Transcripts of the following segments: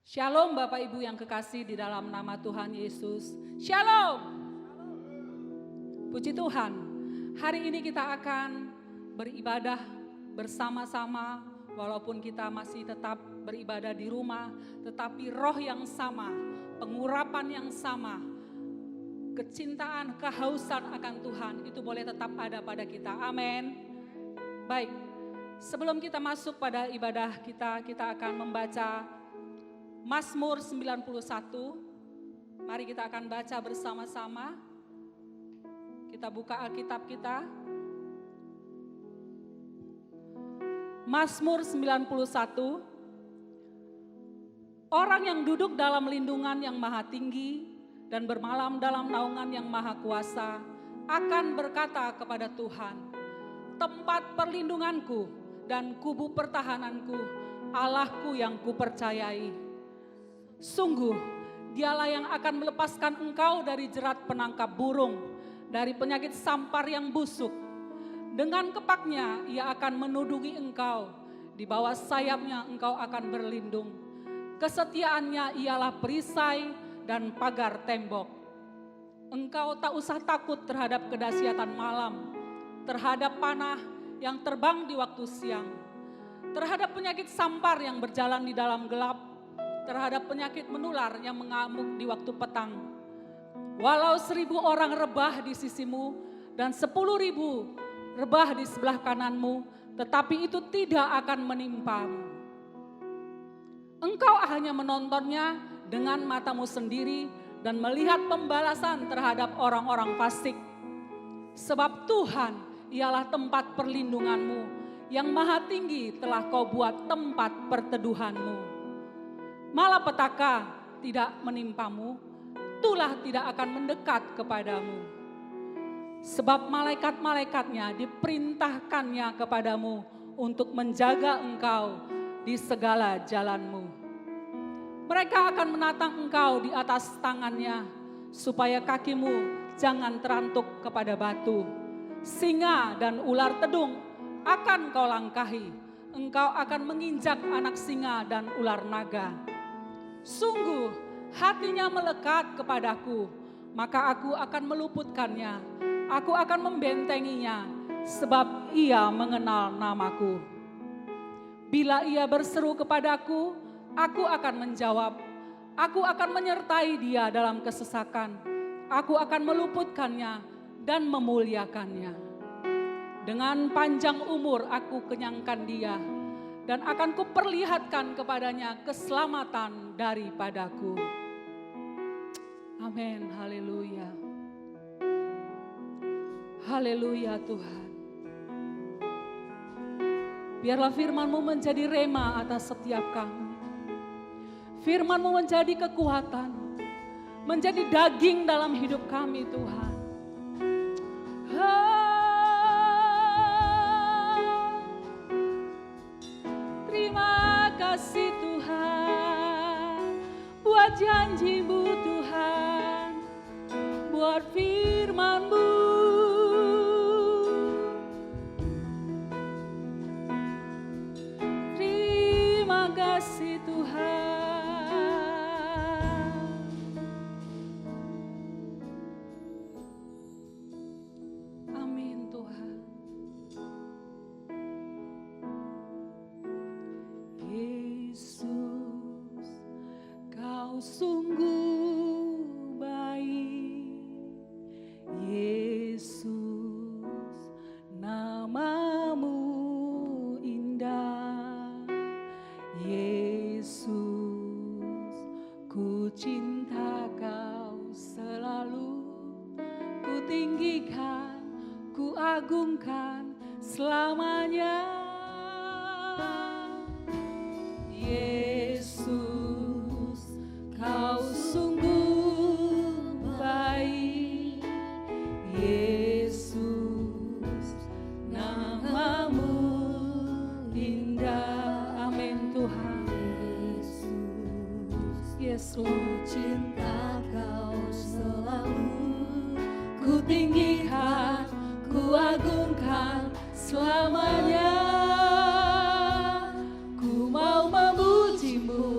Shalom Bapak Ibu yang kekasih di dalam nama Tuhan Yesus. Shalom. Puji Tuhan, hari ini kita akan beribadah bersama-sama. Walaupun kita masih tetap beribadah di rumah, tetapi roh yang sama, pengurapan yang sama, kecintaan, kehausan akan Tuhan itu boleh tetap ada pada kita. Amin. Baik, sebelum kita masuk pada ibadah kita akan membaca Mazmur 91. Mari kita akan baca bersama-sama. Kita buka Alkitab kita. Mazmur 91. Orang yang duduk dalam lindungan yang maha tinggi dan bermalam dalam naungan yang maha kuasa akan berkata kepada Tuhan, tempat perlindunganku dan kubu pertahananku, Allahku yang kupercayai. Sungguh, dialah yang akan melepaskan engkau dari jerat penangkap burung, dari penyakit sampar yang busuk. Dengan kepaknya ia akan menudungi engkau, di bawah sayapnya engkau akan berlindung. Kesetiaannya ialah perisai dan pagar tembok. Engkau tak usah takut terhadap kedahsyatan malam, terhadap panah yang terbang di waktu siang, terhadap penyakit sampar yang berjalan di dalam gelap, terhadap penyakit menular yang mengamuk di waktu petang. Walau 1.000 orang rebah di sisimu dan 10.000 rebah di sebelah kananmu, tetapi itu tidak akan menimpamu. Engkau hanya menontonnya dengan matamu sendiri dan melihat pembalasan terhadap orang-orang fasik. Sebab Tuhan ialah tempat perlindunganmu, yang maha tinggi telah kau buat tempat perteduhanmu. Malapetaka tidak menimpamu, tulah tidak akan mendekat kepadamu. Sebab malaikat-malaikatnya diperintahkannya kepadamu untuk menjaga engkau di segala jalanmu. Mereka akan menatang engkau di atas tangannya, supaya kakimu jangan terantuk kepada batu. Singa dan ular tedung akan kau langkahi, engkau akan menginjak anak singa dan ular naga. Sungguh hatinya melekat kepadaku, maka aku akan meluputkannya, aku akan membentenginya, sebab ia mengenal namaku. Bila ia berseru kepadaku, aku akan menjawab, aku akan menyertai dia dalam kesesakan, aku akan meluputkannya dan memuliakannya. Dengan panjang umur aku kenyangkan dia, dan akan kuperlihatkan kepadanya keselamatan daripadaku. Amin, haleluya. Haleluya Tuhan. Biarlah firman-Mu menjadi rema atas setiap kami. Firman-Mu menjadi kekuatan, menjadi daging dalam hidup kami Tuhan. Terima kasih Tuhan, buat janji-Mu Tuhan, buat firman-Mu. Terima kasih Tuhan. Amin Tuhan. Yesus, Kau sungguh baik. Yesus, nama-Mu indah. Yesus, ku cinta Kau selalu. Ku tinggikan, ku agungkan selamanya. Yesus, Kau sungguh baik. Yesus, nama-Mu indah. Amin Tuhan. Yesus, Cinta Kau selalu, ku tinggikan, ku agungkan selamanya. Ku mau memuji-Mu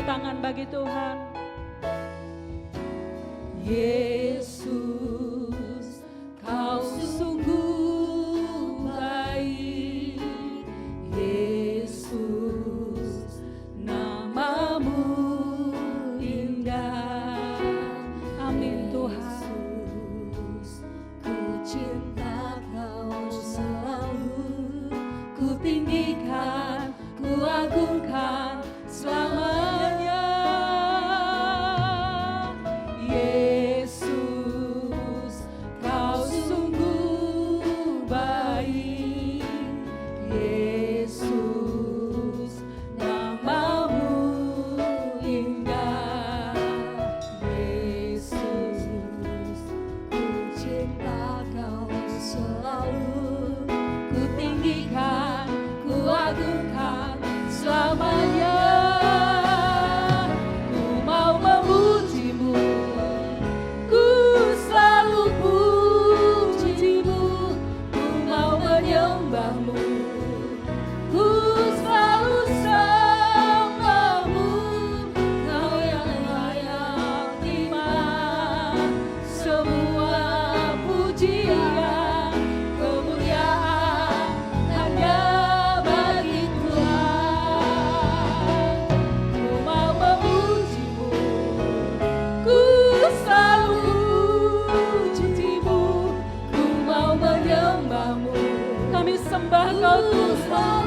tangan bagi Tuhan. Yesus, kau sungguh baik. Yesus, namamu indah. Amin Tuhan. Yesus, ku cinta kau selalu. Ku tinggikan, ku agungkan selamanya. Yesus, kau sungguh baik. Yesus, namamu indah. Yesus, ku cinta kau selalu. Ku tinggikan, ku agungkan selamanya. Ku mau memujimu, ku selalu pujimu. Ku mau menyembahmu, ku selalu sembahmu. Kau yang layak terima semua pujian, kemuliaan hanya bagi Tuhan. Ku mau memujimu, ku selalu pujimu. Ku mau menyembahmu, Kami sembah Kau Tuhan.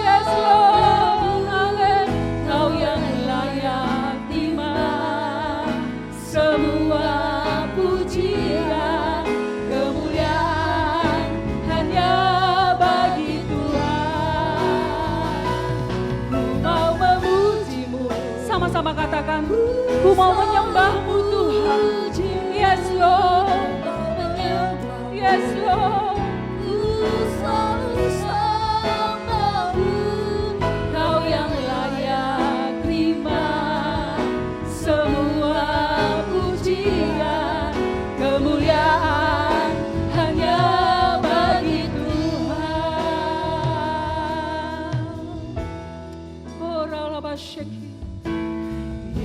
Yes Lord, amin. Kau yang layak terima semua pujian, kemuliaan hanya bagi Tuhan. Ku mau memujimu, Sama-sama katakan, ku mau menyembah-Mu Tuhan. Yes Lord, yes Lord. ku selalu sembahmu. Kau yang layak terima semua pujian, kemuliaan hanya bagi Tuhan. Oh Ralabasheki.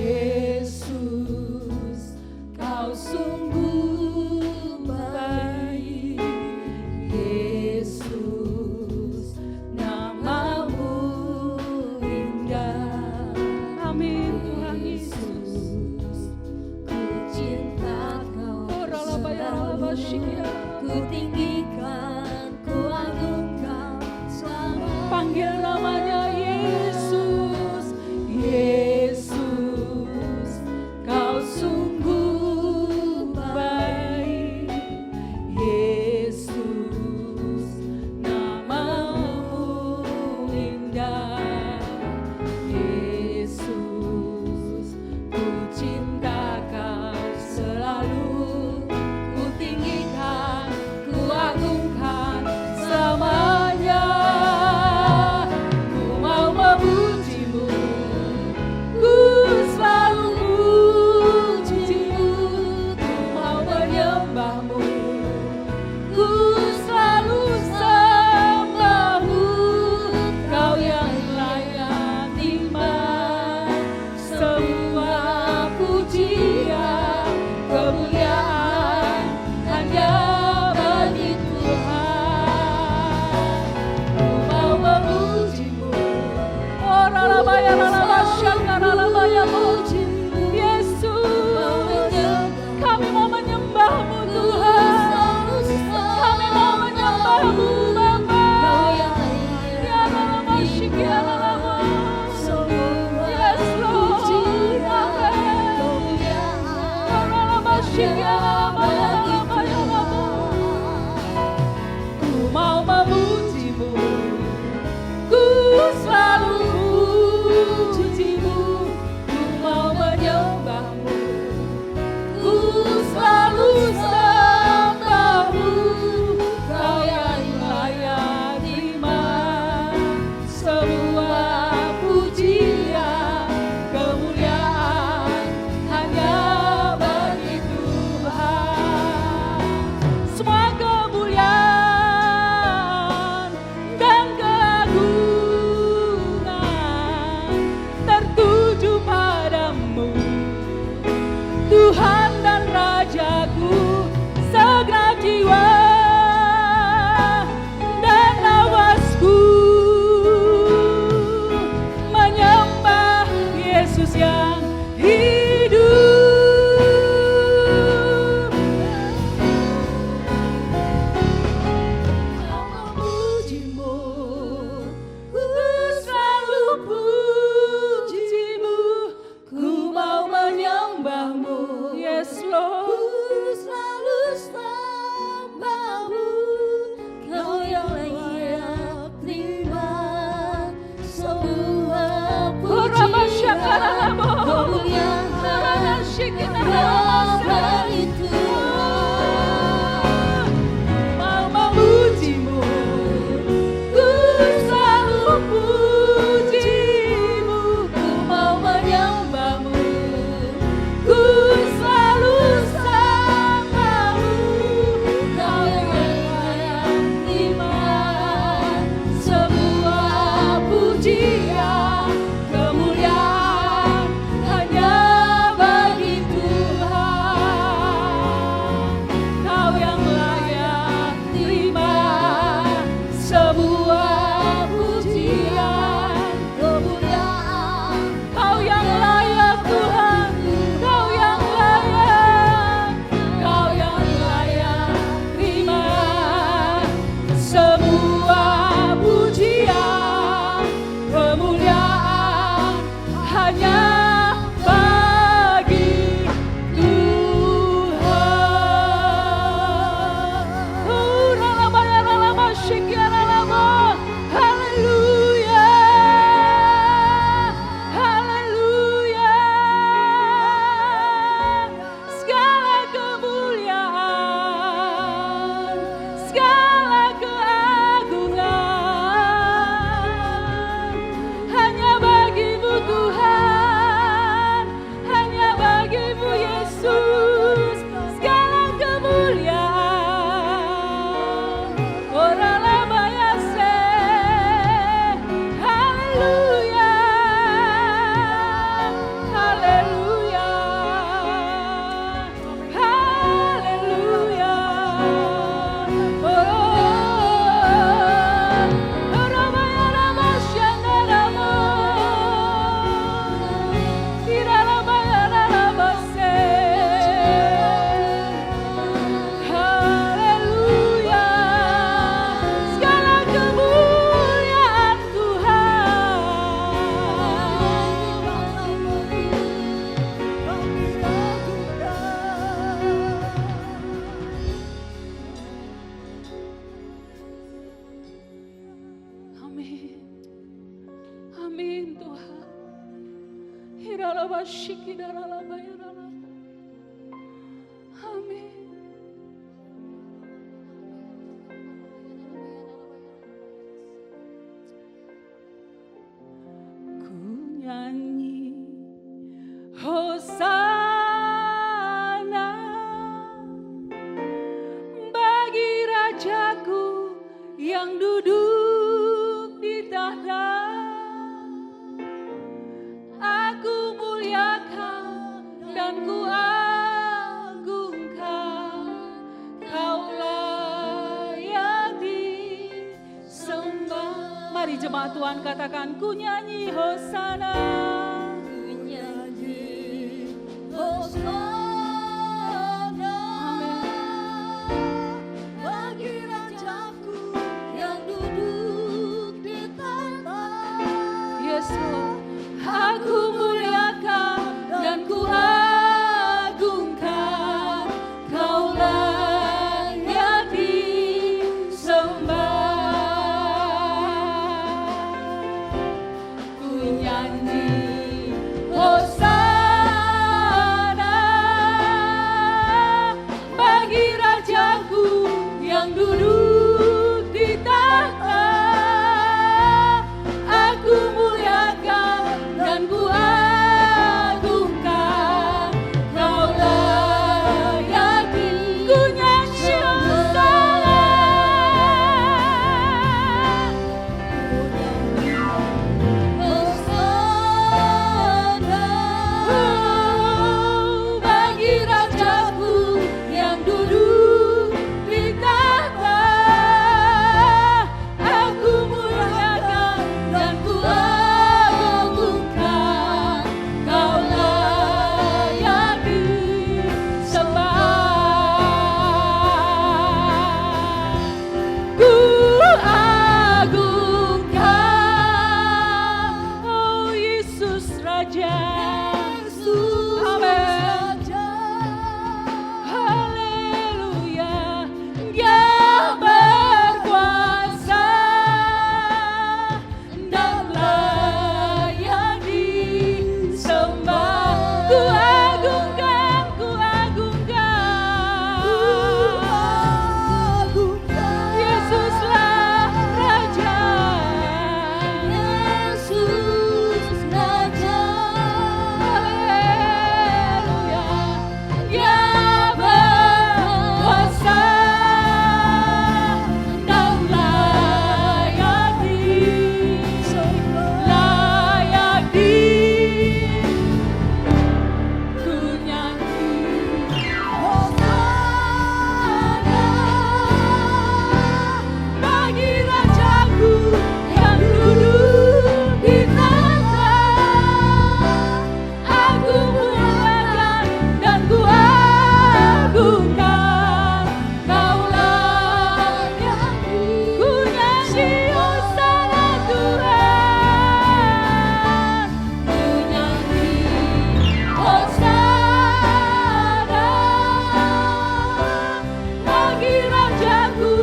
Yesus, kau sungguh baik. Amin. Ku nyanyi Hosana bagi Rajaku yang duduk di tahta. Aku muliakan dan ku agungkan, Kau layak disembah. Mari jemaat Tuhan katakan, ku nyanyi Hosana. Hosana bagi Rajaku yang duduk di tahta. Yes Lord. Aku muliakan dan ku agungkan, Kau layak disembah. Ku nyanyi Hosana bagi Rajaku yang duduk di tahta. Aku muliakan dan ku agungkan, Kau layak di- Ku nyanyi Hosana. Hosana Bagi Rajaku yang duduk di tahta. Aku muliakan dan ku agungkan, Kau layak disembah. Ku agungkan, oh Yesus Raja. Amin. Haleluya, Dia berkuasa dan layak disembah. Ku agungkan, ku agungkan. Yesuslah Raja. Yesus Raja. Haleluya, Dia berkuasa dan layak ku nyanyi Hosana bagi Rajaku yang duduk di tahta. Aku muliakan dan ku agungkan, Kau layak. Ku nyanyi Hosana Tuhan. Ku nyanyi Hosana bagi Rajaku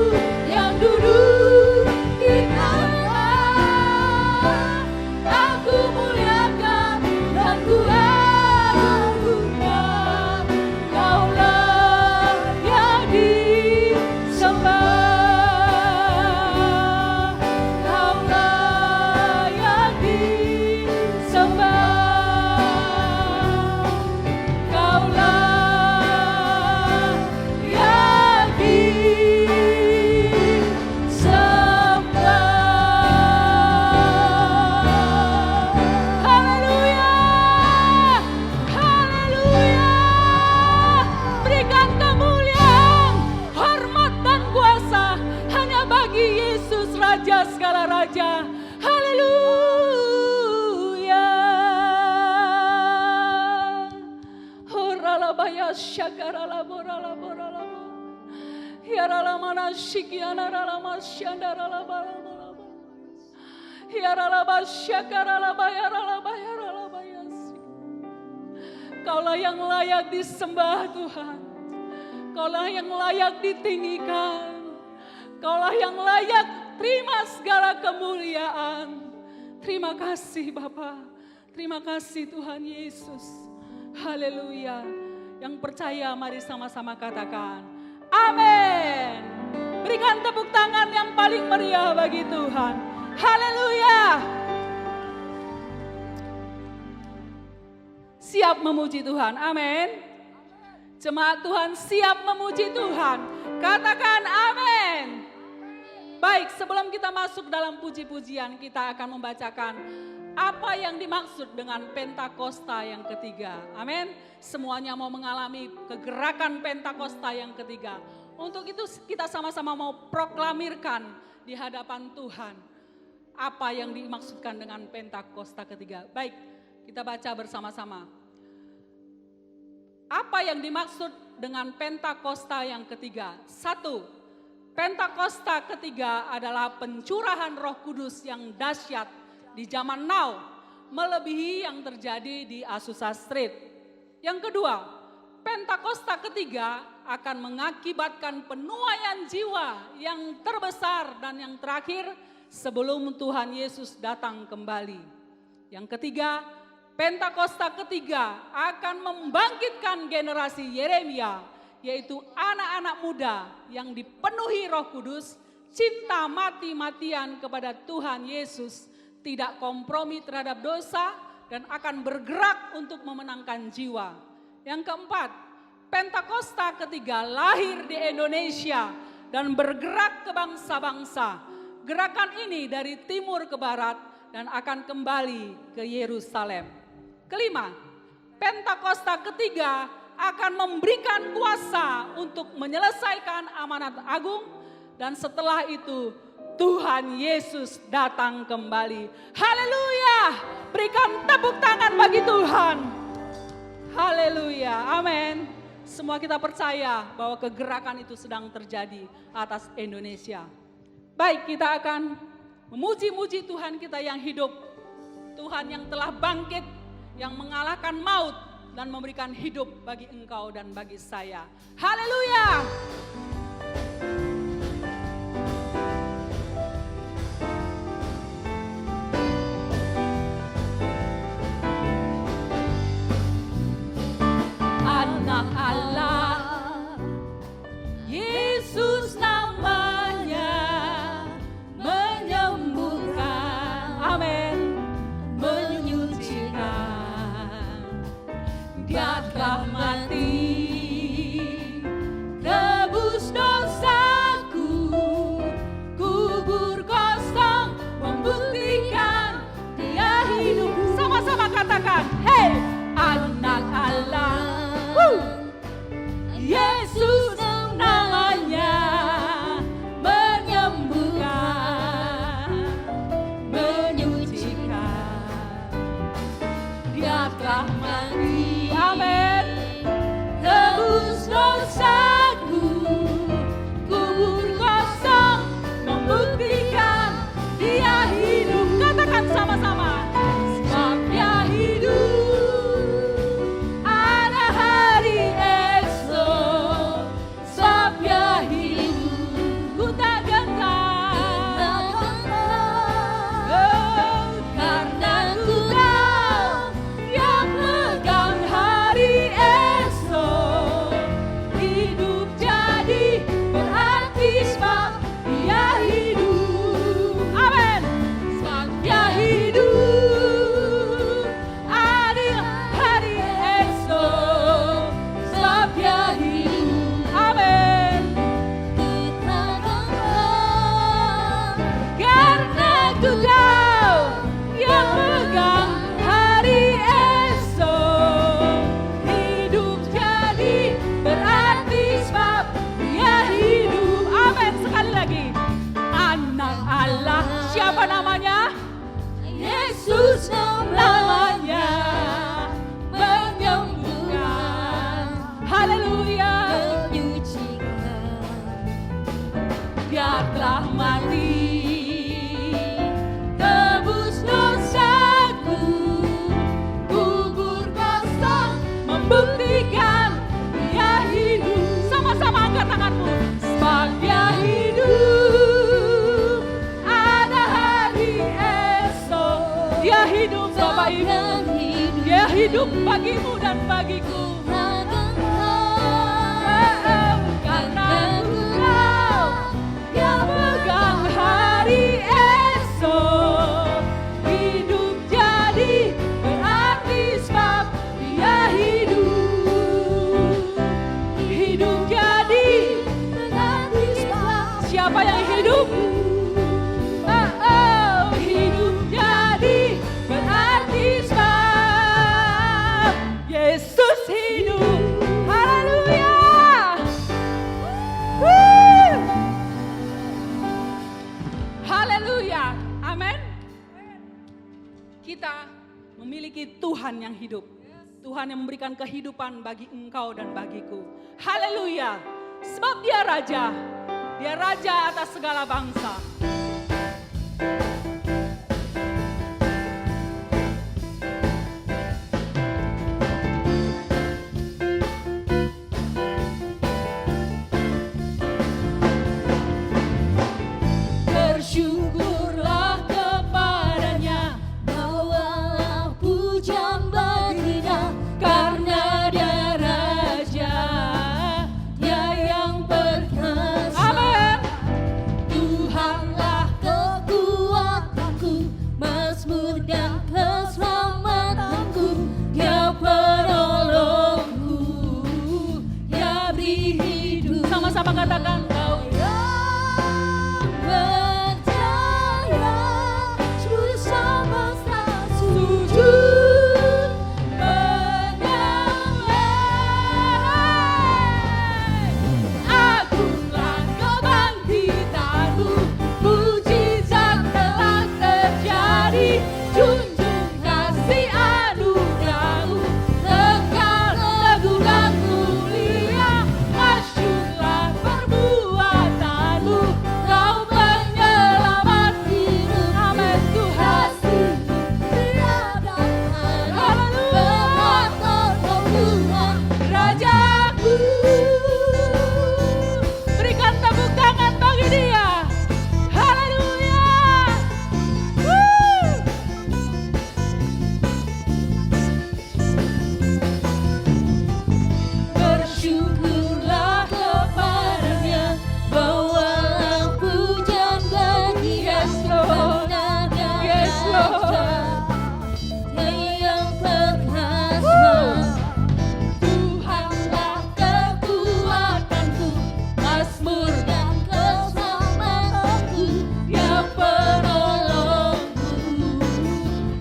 yang duduk di tahta. Aku muliakan dan ku agungkan, Kau layak disembah. Kau layak disembah. Kau layak disembah. Haleluya, haleluya. Berikan kemuliaan, hormat dan kuasa hanya bagi Yesus Raja segala raja. Haleluya. Horalabaya syakarala borala borala. Yarala mana syikiana rala masyandara bala bala. Yarala basyakarala bayarala bayarala bayasi. Kaulah yang layak disembah Tuhan. Kaulah yang layak ditinggikan. Kaulah yang layak terima segala kemuliaan. Terima kasih Bapa. Terima kasih Tuhan Yesus. Haleluya. Yang percaya mari sama-sama katakan amin. Berikan tepuk tangan yang paling meriah bagi Tuhan. Haleluya. Siap memuji Tuhan, amin. Jemaat Tuhan siap memuji Tuhan, katakan amin. Baik, sebelum kita masuk dalam puji-pujian, kita akan membacakan apa yang dimaksud dengan Pentakosta yang ketiga. Amin. Semuanya mau mengalami kegerakan Pentakosta yang ketiga. Untuk itu kita sama-sama mau proklamirkan di hadapan Tuhan apa yang dimaksudkan dengan Pentakosta ketiga. Baik, kita baca bersama-sama. Apa yang dimaksud dengan Pentakosta yang ketiga? 1. Pentakosta ketiga adalah pencurahan Roh Kudus yang dahsyat di zaman now, melebihi yang terjadi di Azusa Street. Yang kedua, Pentakosta ketiga akan mengakibatkan penuaian jiwa yang terbesar dan yang terakhir sebelum Tuhan Yesus datang kembali. Yang ketiga, Pentakosta ketiga akan membangkitkan generasi Yeremia, yaitu anak-anak muda yang dipenuhi Roh Kudus, cinta mati-matian kepada Tuhan Yesus, tidak kompromi terhadap dosa, dan akan bergerak untuk memenangkan jiwa. Yang keempat, Pentakosta ketiga lahir di Indonesia dan bergerak ke bangsa-bangsa. Gerakan ini dari timur ke barat dan akan kembali ke Yerusalem. Kelima, Pentakosta ketiga akan memberikan kuasa untuk menyelesaikan amanat agung dan setelah itu Tuhan Yesus datang kembali. Haleluya! Berikan tepuk tangan bagi Tuhan. Haleluya, amin. Semua kita percaya bahwa kegerakan itu sedang terjadi atas Indonesia. Baik, kita akan memuji-muji Tuhan kita yang hidup. Tuhan yang telah bangkit, yang mengalahkan maut dan memberikan hidup bagi engkau dan bagi saya. Haleluya! Anak Allah, Yesus namanya, menyembuhkan, amin, menyucikan. Dia telah mati, tebus dosaku, kubur kosong membuktikan Dia hidup. Sama-sama katakan, hey, anak Allah, Yesus namanya, menyembuhkan, menyucikan. Dia telah mati, amin, tebus dosaku, kubur kosong membuktikan Dia hidup. Katakan sama-sama, sebab Dia hidup, ada hari esok, sebab Dia hidup, ku tak gentar, oh, karena ku tahu yang pegang hari esok, hidup jadi berarti sebab Dia hidup, amin, sebab Dia hidup, adil hari esok, sebab Dia hidup, amin. Karena ku tahu yang pegang hari esok, hidup jadi berarti sebab Dia hidup, amin. Sekali lagi, anak Allah, siapa namanya? Yesus namanya, menyembuhkan, haleluya, menyucikan. Dia telah mati, tebus dosaku, kubur kosong membuktikan Dia hidup. Sama-sama angkat tanganmu, sebab Dia hidup, ada hari esok, Dia hidup Bapak Ibu. hidup bagimu dan bagiku. Karena Engkau yang pegang hari esok. Hidup jadi berarti sebab Dia hidup. Hidup jadi berarti sebab siapa yang hidup? Hidup jadi berarti sebab Yesus hidup. Haleluya. Haleluya. Amin. Kita memiliki Tuhan yang hidup. Tuhan yang memberikan kehidupan bagi engkau dan bagiku. Haleluya. Sebab Dia Raja. Dia Raja atas segala bangsa. Bersyukurlah kepadanya, bawalah pujian baginya, karena Dia Raja, Dia yang perkasa. Amin. Tuhanlah kekuatanku, mazmur dan keselamatanku, Dia penolongku, Dia beri hidup. Sama-sama katakan kau. Percaya seluruh semesta sujud menyembah. Agunglah kebangkitanmu, mujizat telah terjadi. Junjung kasih anugerahmu, kekal teguh dan mulia. Masyurlah perbuatanmu, Kau penyelamat hidup. Amin Tuhan. Tiada Haleluya. Kau Tuhan Rajaku. Berikan tepuk tangan bagi Dia. Haleluya. Bersyukurlah kepadanya, bawalah pujian bagi Yes, Lord. karena Dia Yes, Lord. Raja, Dia yang perkasa. Tuhanlah kekuatanku, mazmur dan keselamatanku, Dia penolongku,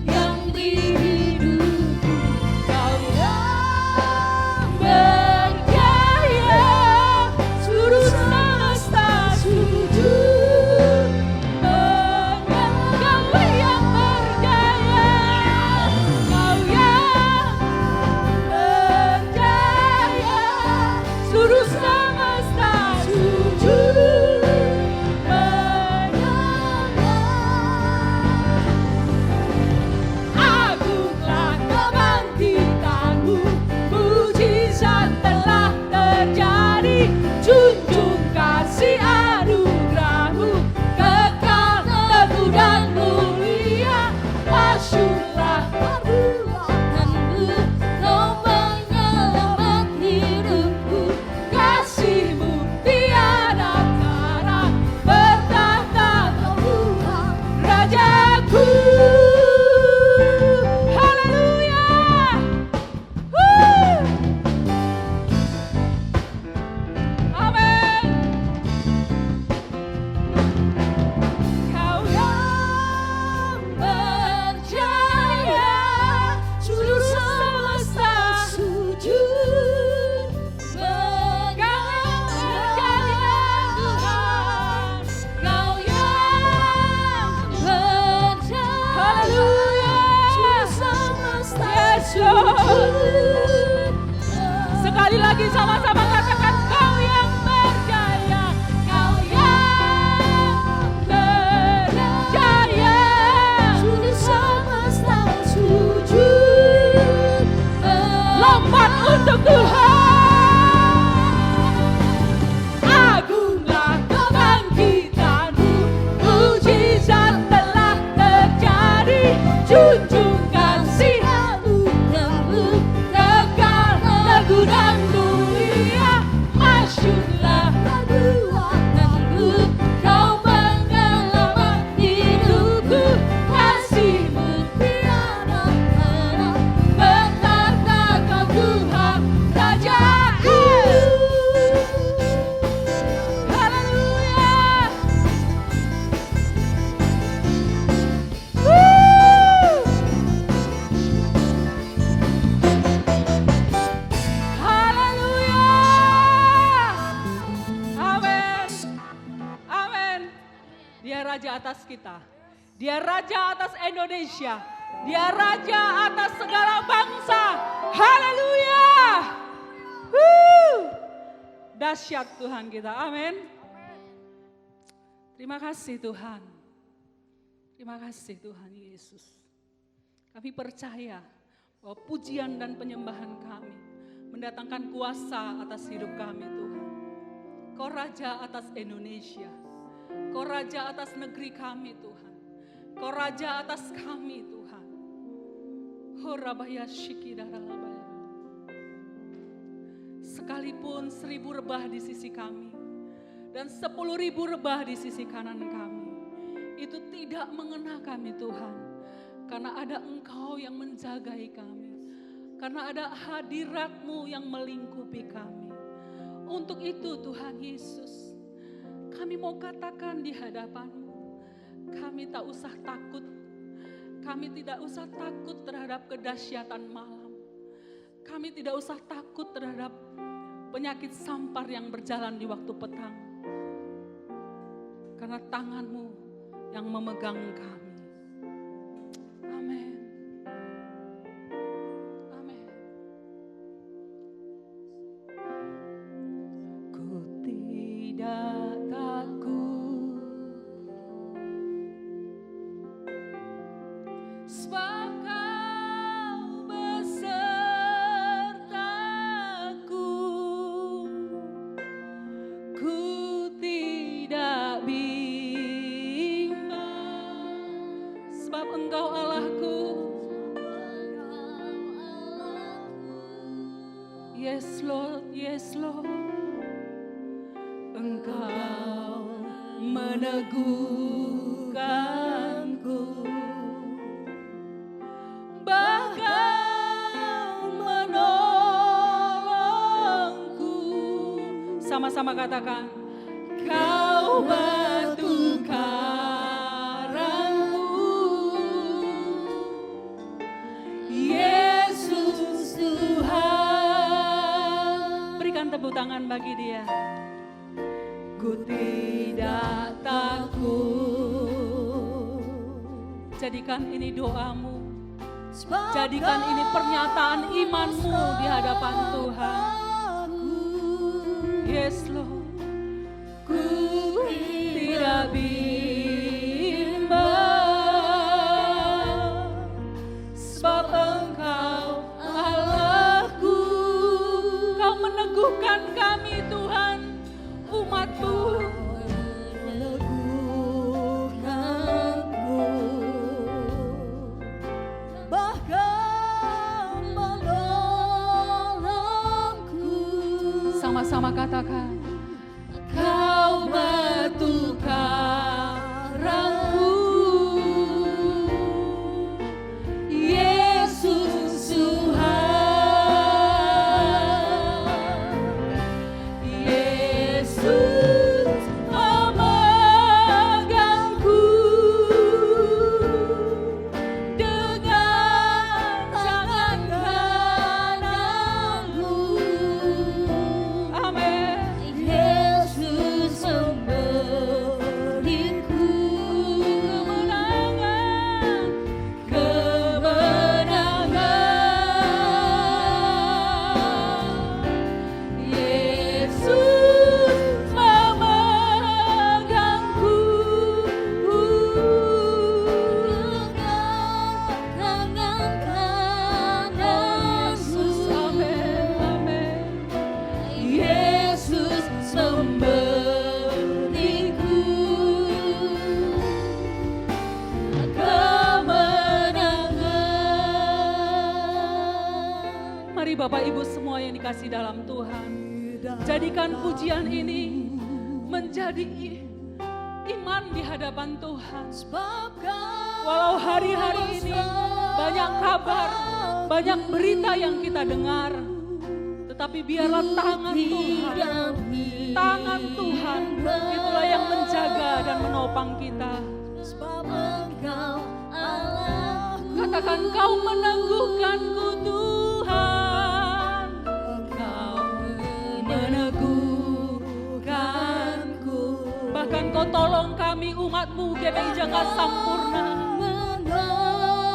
yang beri hidupku. Kau yang berjaya, seluruh semesta sujud menyembah. Kau yang berjaya, Kau yang berjaya, seluruh semesta sujud menyembah. Agunglah kebangkitanmu, mujizat telah terjadi. Junjung kasih anugerahmu, kekal teguh dan mulia. Masyurlah perbuatanmu, Kau penyelamat hidupku. Kasih-Mu tiada tara, bertahta Kau Tuhan Rajaku. Haleluya. Amin. Kau yang berjaya, seluruh semesta sujud menyembah. Tuhan, Kau yang berjaya, Haleluya. seluruh semesta Yes, Lord. sujud. Sekali lagi sama-sama katakan Kau yang berjaya. Kau yang berjaya. Seluruh semesta sujud Lompat untuk Tuhan. Agunglah kebangkitanmu, mujizat telah terjadi. Junjung kasih anugerahmu, raja atas kita. Dia raja atas Indonesia. Dia raja atas segala bangsa. Haleluya. Dahsyat Tuhan kita. Amin. Terima kasih Tuhan. Terima kasih Tuhan Yesus. Kami percaya bahwa pujian dan penyembahan kami mendatangkan kuasa atas hidup kami Tuhan. Kau raja atas Indonesia. Kau raja atas negeri kami Tuhan. Kau raja atas kami Tuhan. Sekalipun 1000 rebah di sisi kami dan 10.000 rebah di sisi kanan kami, itu tidak mengena kami Tuhan. Karena ada Engkau yang menjagai kami. Karena ada hadirat-Mu yang melingkupi kami. Untuk itu Tuhan Yesus, kami mau katakan di hadapan-Mu, kami tak usah takut. Kami tidak usah takut terhadap kedahsyatan malam. Kami tidak usah takut terhadap penyakit sampar yang berjalan di waktu petang. Karena tangan-Mu yang memegang kami. Amin. Amin. Ku tidak takut, sebab Kau besertaku. Ku tidak bimbang, sebab Engkau Allahku. Yes Lord, yes Lord. Engkau meneguhkanku, bahkan menolongku. Sama-sama katakan, Kau batu karangku, Yesus Tuhan. Berikan tepuk tangan bagi Dia. Ku tidak takut. Jadikan ini doamu. Jadikan ini pernyataan imanmu di hadapan Tuhan. Yes Lord. Ku tidak bimbang, sebab Engkau Allahku. Kau meneguhkan kami Tuhan, umat-Mu. Meneguhkanku, bahkan menolongku. Sama-sama katakan, Kau batu karangku, Yesus Tuhan. Yesus memegangku dengan tangan kananmu. Amin. Yesus memberiku kemenangan, kemenangan. Yesus memegangku dengan tangan kananmu. Amin, amin. Yesus memberiku kemenangan. Mari Bapak Ibu semua yang dikasih dalam Tuhan, jadikan pujian ini menjadi iman di hadapan Tuhan. Walau hari-hari ini banyak kabar, banyak berita yang kita dengar, tetapi biarlah tangan Tuhan itulah yang menjaga dan menopang kita. Katakan, Kau meneguhkanku Tuhan, Kau meneguhkanku, bahkan Kau tolong kami umat-Mu GPI Jakarta Sampurna.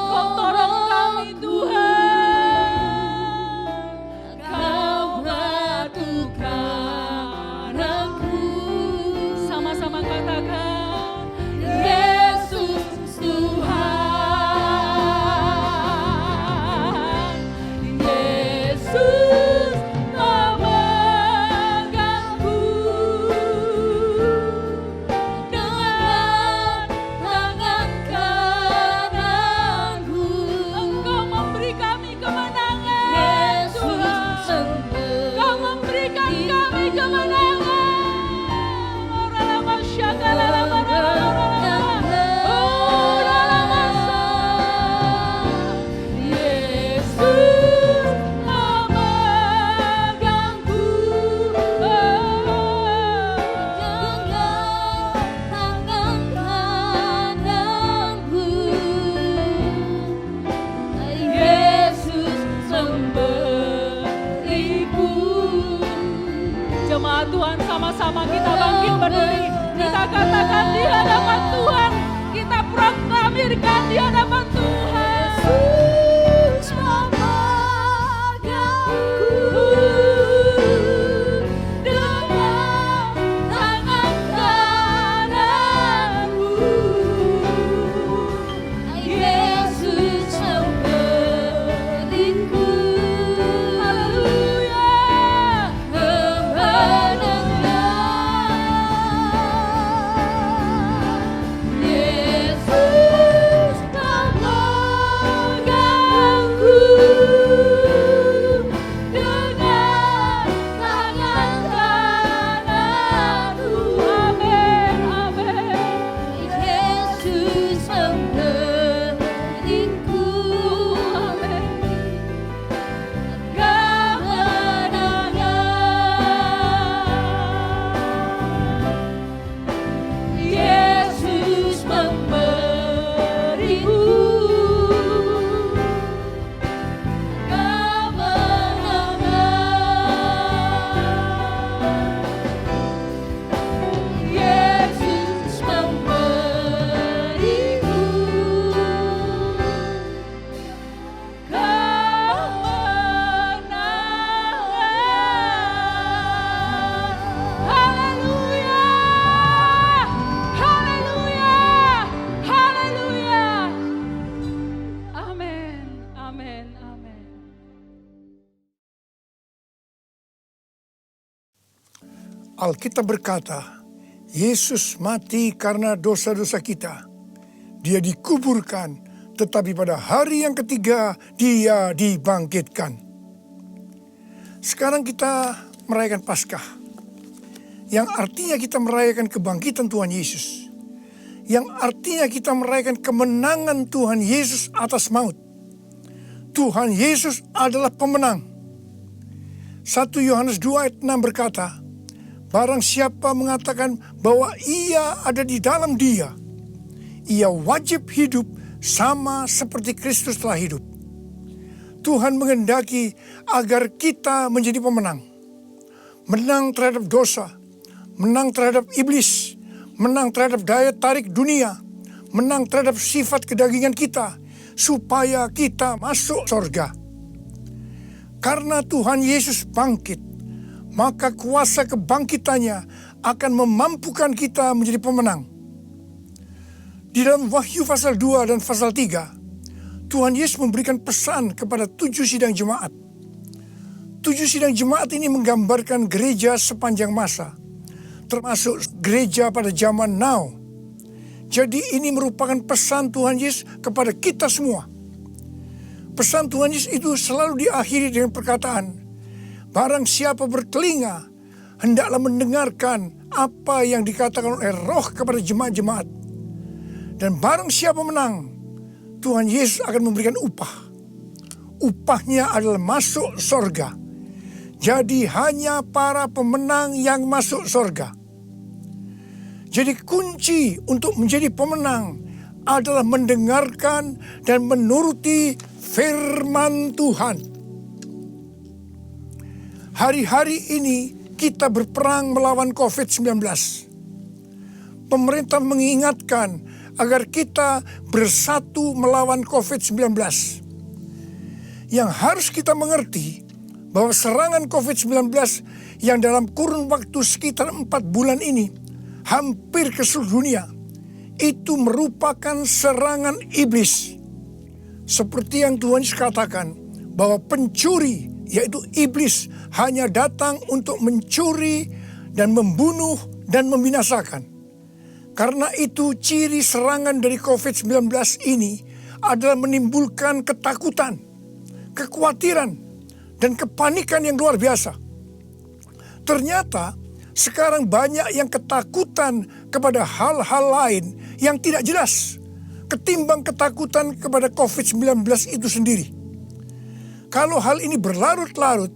Kau tolong kami Tuhan. Kau batukan aku. Sama-sama katakan, Yesus Tuhan. Yesus memegangku dengan tangan kananku. Engkau memberi kami kemenangan. Yesus Kau memberikan kami kemenangan. Ora-lama syaka-lalama, ora-lama. Ora-lama sa. Yesus memegangku dengan tangan kananku. Yesus memberiku. Jemaat Tuhan, sama-sama kita bangkit berdiri. Kita katakan di hadapan Tuhan. Kita proklamirkan di hadapan Tuhan. Yesus memegangku dengan tangan kananku. Yesus memberiku Haleluya. kemenangan. Yesus memegangku dengan tangan kananku. Amin, amin. Yesus memberiku kemenangan. Yesus memberiku kemenangan. Yesus memberiku kemenangan. Haleluya. Haleluya. Haleluya. Amin. Amin. Amin. Alkitab berkata, Yesus mati karena dosa-dosa kita. Dia dikuburkan, tetapi pada hari yang ketiga dia dibangkitkan. Sekarang kita merayakan Paskah, yang artinya kita merayakan kebangkitan Tuhan Yesus, yang artinya kita merayakan kemenangan Tuhan Yesus atas maut. Tuhan Yesus adalah pemenang. 1 Yohanes 2 ayat 6 berkata, barang siapa mengatakan bahwa ia ada di dalam dia, ia wajib hidup sama seperti Kristus telah hidup. Tuhan menghendaki agar kita menjadi pemenang. Menang terhadap dosa, menang terhadap iblis, menang terhadap daya tarik dunia, menang terhadap sifat kedagingan kita, supaya kita masuk surga. Karena Tuhan Yesus bangkit, maka kuasa kebangkitannya akan memampukan kita menjadi pemenang. Di dalam Wahyu pasal 2 dan pasal 3, Tuhan Yesus memberikan pesan kepada 7 sidang jemaat. 7 sidang jemaat ini menggambarkan gereja sepanjang masa, termasuk gereja pada zaman now. Jadi ini merupakan pesan Tuhan Yesus kepada kita semua. Pesan Tuhan Yesus itu selalu diakhiri dengan perkataan, barang siapa bertelinga, hendaklah mendengarkan apa yang dikatakan oleh Roh kepada jemaat-jemaat. Dan barang siapa menang, Tuhan Yesus akan memberikan upah. Upahnya adalah masuk surga. Jadi hanya para pemenang yang masuk surga. Jadi kunci untuk menjadi pemenang adalah mendengarkan dan menuruti firman Tuhan. Hari-hari ini kita berperang melawan COVID-19. pemerintah mengingatkan agar kita bersatu melawan COVID-19. Yang harus kita mengerti bahwa serangan COVID-19 yang dalam kurun waktu sekitar 4 bulan ini hampir ke seluruh dunia, itu merupakan serangan iblis. Seperti yang Tuhan Yesus katakan, bahwa pencuri, yaitu iblis, hanya datang untuk mencuri dan membunuh dan membinasakan. Karena itu ciri serangan dari COVID-19 ini adalah menimbulkan ketakutan, kekhawatiran, dan kepanikan yang luar biasa. Ternyata sekarang banyak yang ketakutan kepada hal-hal lain yang tidak jelas ketimbang ketakutan kepada COVID-19 itu sendiri. Kalau hal ini berlarut-larut,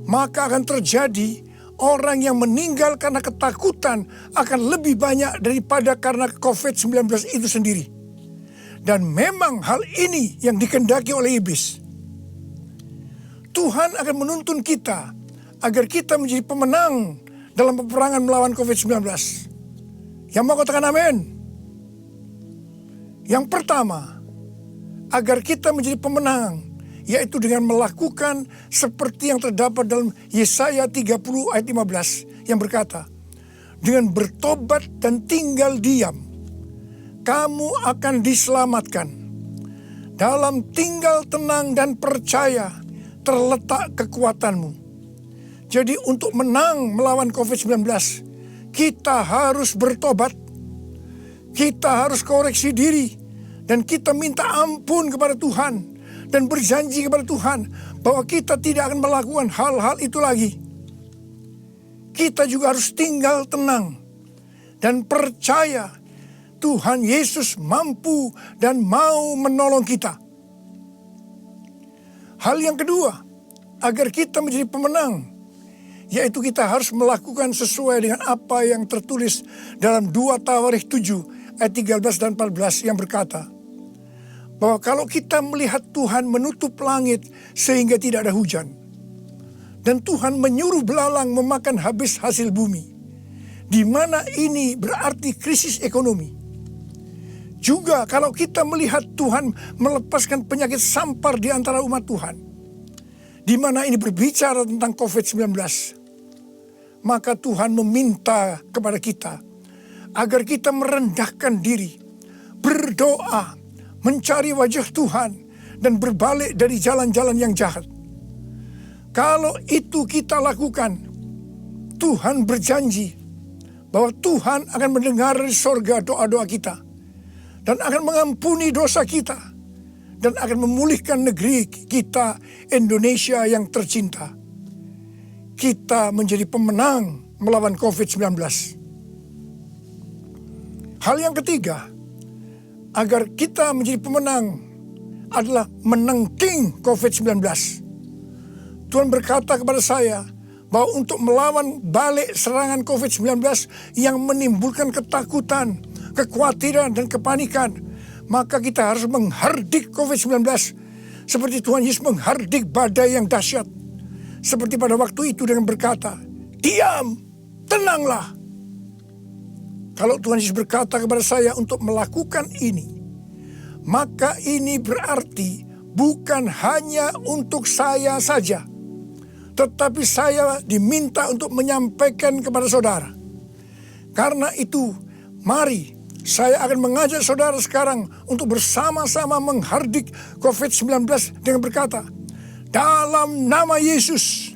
maka akan terjadi orang yang meninggal karena ketakutan akan lebih banyak daripada karena COVID-19 itu sendiri. Dan memang hal ini yang dikehendaki oleh iblis. Tuhan akan menuntun kita agar kita menjadi pemenang dalam peperangan melawan COVID-19. Yang mau katakan amin? Yang pertama, agar kita menjadi pemenang, yaitu dengan melakukan seperti yang terdapat dalam Yesaya 30 ayat 15 yang berkata, dengan bertobat dan tinggal diam, kamu akan diselamatkan. Dalam tinggal tenang dan percaya terletak kekuatanmu. Jadi untuk menang melawan COVID-19, kita harus bertobat, kita harus koreksi diri, dan kita minta ampun kepada Tuhan, dan berjanji kepada Tuhan bahwa kita tidak akan melakukan hal-hal itu lagi. Kita juga harus tinggal tenang dan percaya Tuhan Yesus mampu dan mau menolong kita. Hal yang kedua, agar kita menjadi pemenang, yaitu kita harus melakukan sesuai dengan apa yang tertulis dalam 2 Tawarikh 7 ayat 13 dan 14 yang berkata, bahwa kalau kita melihat Tuhan menutup langit sehingga tidak ada hujan, dan Tuhan menyuruh belalang memakan habis hasil bumi, di mana ini berarti krisis ekonomi. Juga kalau kita melihat Tuhan melepaskan penyakit sampar di antara umat Tuhan, di mana ini berbicara tentang COVID-19, maka Tuhan meminta kepada kita agar kita merendahkan diri, berdoa, mencari wajah Tuhan, dan berbalik dari jalan-jalan yang jahat. Kalau itu kita lakukan, Tuhan berjanji bahwa Tuhan akan mendengar dari sorga doa-doa kita, dan akan mengampuni dosa kita, dan akan memulihkan negeri kita, Indonesia yang tercinta. Kita menjadi pemenang melawan COVID-19. Hal yang ketiga, agar kita menjadi pemenang adalah menangking COVID-19. Tuhan berkata kepada saya bahwa untuk melawan balik serangan COVID-19 yang menimbulkan ketakutan, kekhawatiran, dan kepanikan, maka kita harus menghardik COVID-19 seperti Tuhan Yesus menghardik badai yang dahsyat. Seperti pada waktu itu dengan berkata, diam, tenanglah. Kalau Tuhan Yesus berkata kepada saya untuk melakukan ini, maka ini berarti bukan hanya untuk saya saja, tetapi saya diminta untuk menyampaikan kepada saudara. Karena itu, mari saya akan mengajak saudara sekarang untuk bersama-sama menghardik COVID-19 dengan berkata, dalam nama Yesus,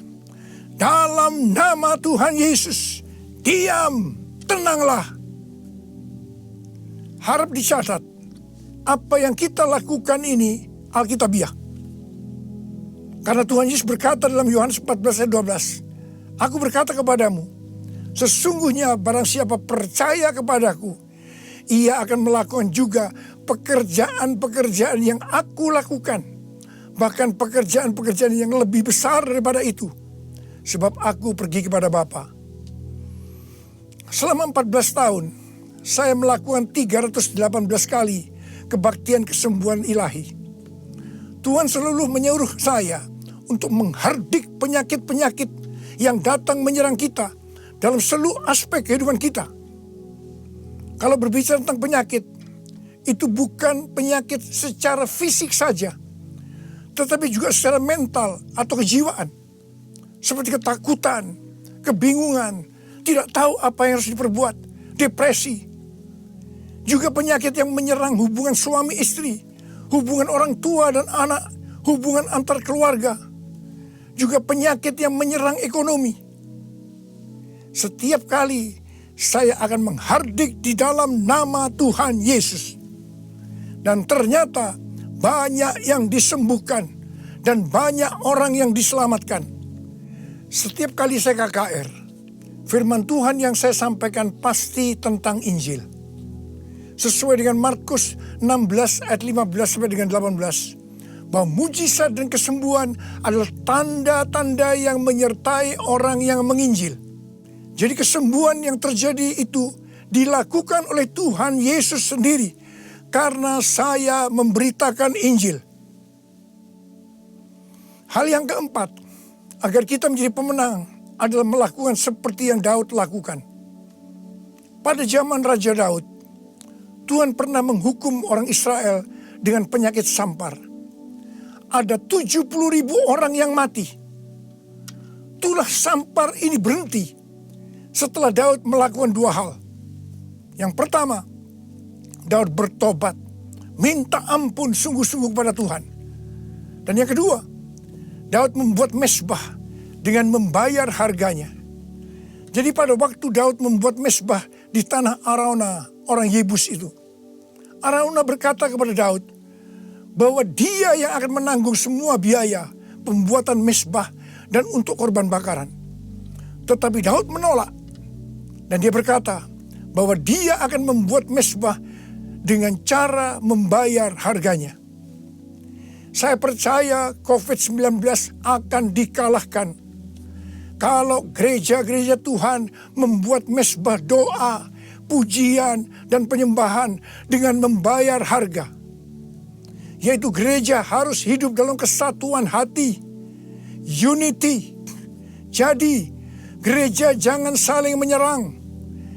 dalam nama Tuhan Yesus, diam, tenanglah. Harap dicatat, apa yang kita lakukan ini Alkitabiah. Karena Tuhan Yesus berkata dalam Yohanes 14 ayat 12, aku berkata kepadamu, sesungguhnya barang siapa percaya kepadaku, ia akan melakukan juga pekerjaan-pekerjaan yang aku lakukan. Bahkan pekerjaan-pekerjaan yang lebih besar daripada itu. Sebab aku pergi kepada Bapa. Selama 14 tahun, saya melakukan 318 kali kebaktian kesembuhan ilahi. Tuhan selalu menyuruh saya untuk menghardik penyakit-penyakit yang datang menyerang kita dalam seluruh aspek kehidupan kita. Kalau berbicara tentang penyakit, itu bukan penyakit secara fisik saja, tetapi juga secara mental atau kejiwaan. Seperti ketakutan, kebingungan, tidak tahu apa yang harus diperbuat, depresi. Juga penyakit yang menyerang hubungan suami istri, hubungan orang tua dan anak, hubungan antar keluarga. Juga penyakit yang menyerang ekonomi. Setiap kali saya akan menghardik di dalam nama Tuhan Yesus. Dan ternyata banyak yang disembuhkan dan banyak orang yang diselamatkan. Setiap kali saya KKR, firman Tuhan yang saya sampaikan pasti tentang Injil. Sesuai dengan Markus 16 ayat 15 sampai dengan 18. Bahwa mujizat dan kesembuhan adalah tanda-tanda yang menyertai orang yang menginjil. Jadi kesembuhan yang terjadi itu dilakukan oleh Tuhan Yesus sendiri. Karena saya memberitakan Injil. Hal yang keempat, agar kita menjadi pemenang adalah melakukan seperti yang Daud lakukan. Pada zaman Raja Daud, Tuhan pernah menghukum orang Israel dengan penyakit sampar. Ada 70.000 orang yang mati. Itulah sampar ini berhenti setelah Daud melakukan dua hal. Yang pertama, Daud bertobat, minta ampun sungguh-sungguh kepada Tuhan. Dan yang kedua, Daud membuat mezbah dengan membayar harganya. Jadi pada waktu Daud membuat mezbah di tanah Araunah, orang Yebus itu, Araunah berkata kepada Daud bahwa dia yang akan menanggung semua biaya pembuatan mezbah dan untuk korban bakaran. Tetapi Daud menolak. Dan dia berkata bahwa dia akan membuat mezbah dengan cara membayar harganya. Saya percaya COVID-19 akan dikalahkan kalau gereja-gereja Tuhan membuat mezbah doa, pujian, dan penyembahan dengan membayar harga. Yaitu gereja harus hidup dalam kesatuan hati, unity. Jadi gereja jangan saling menyerang,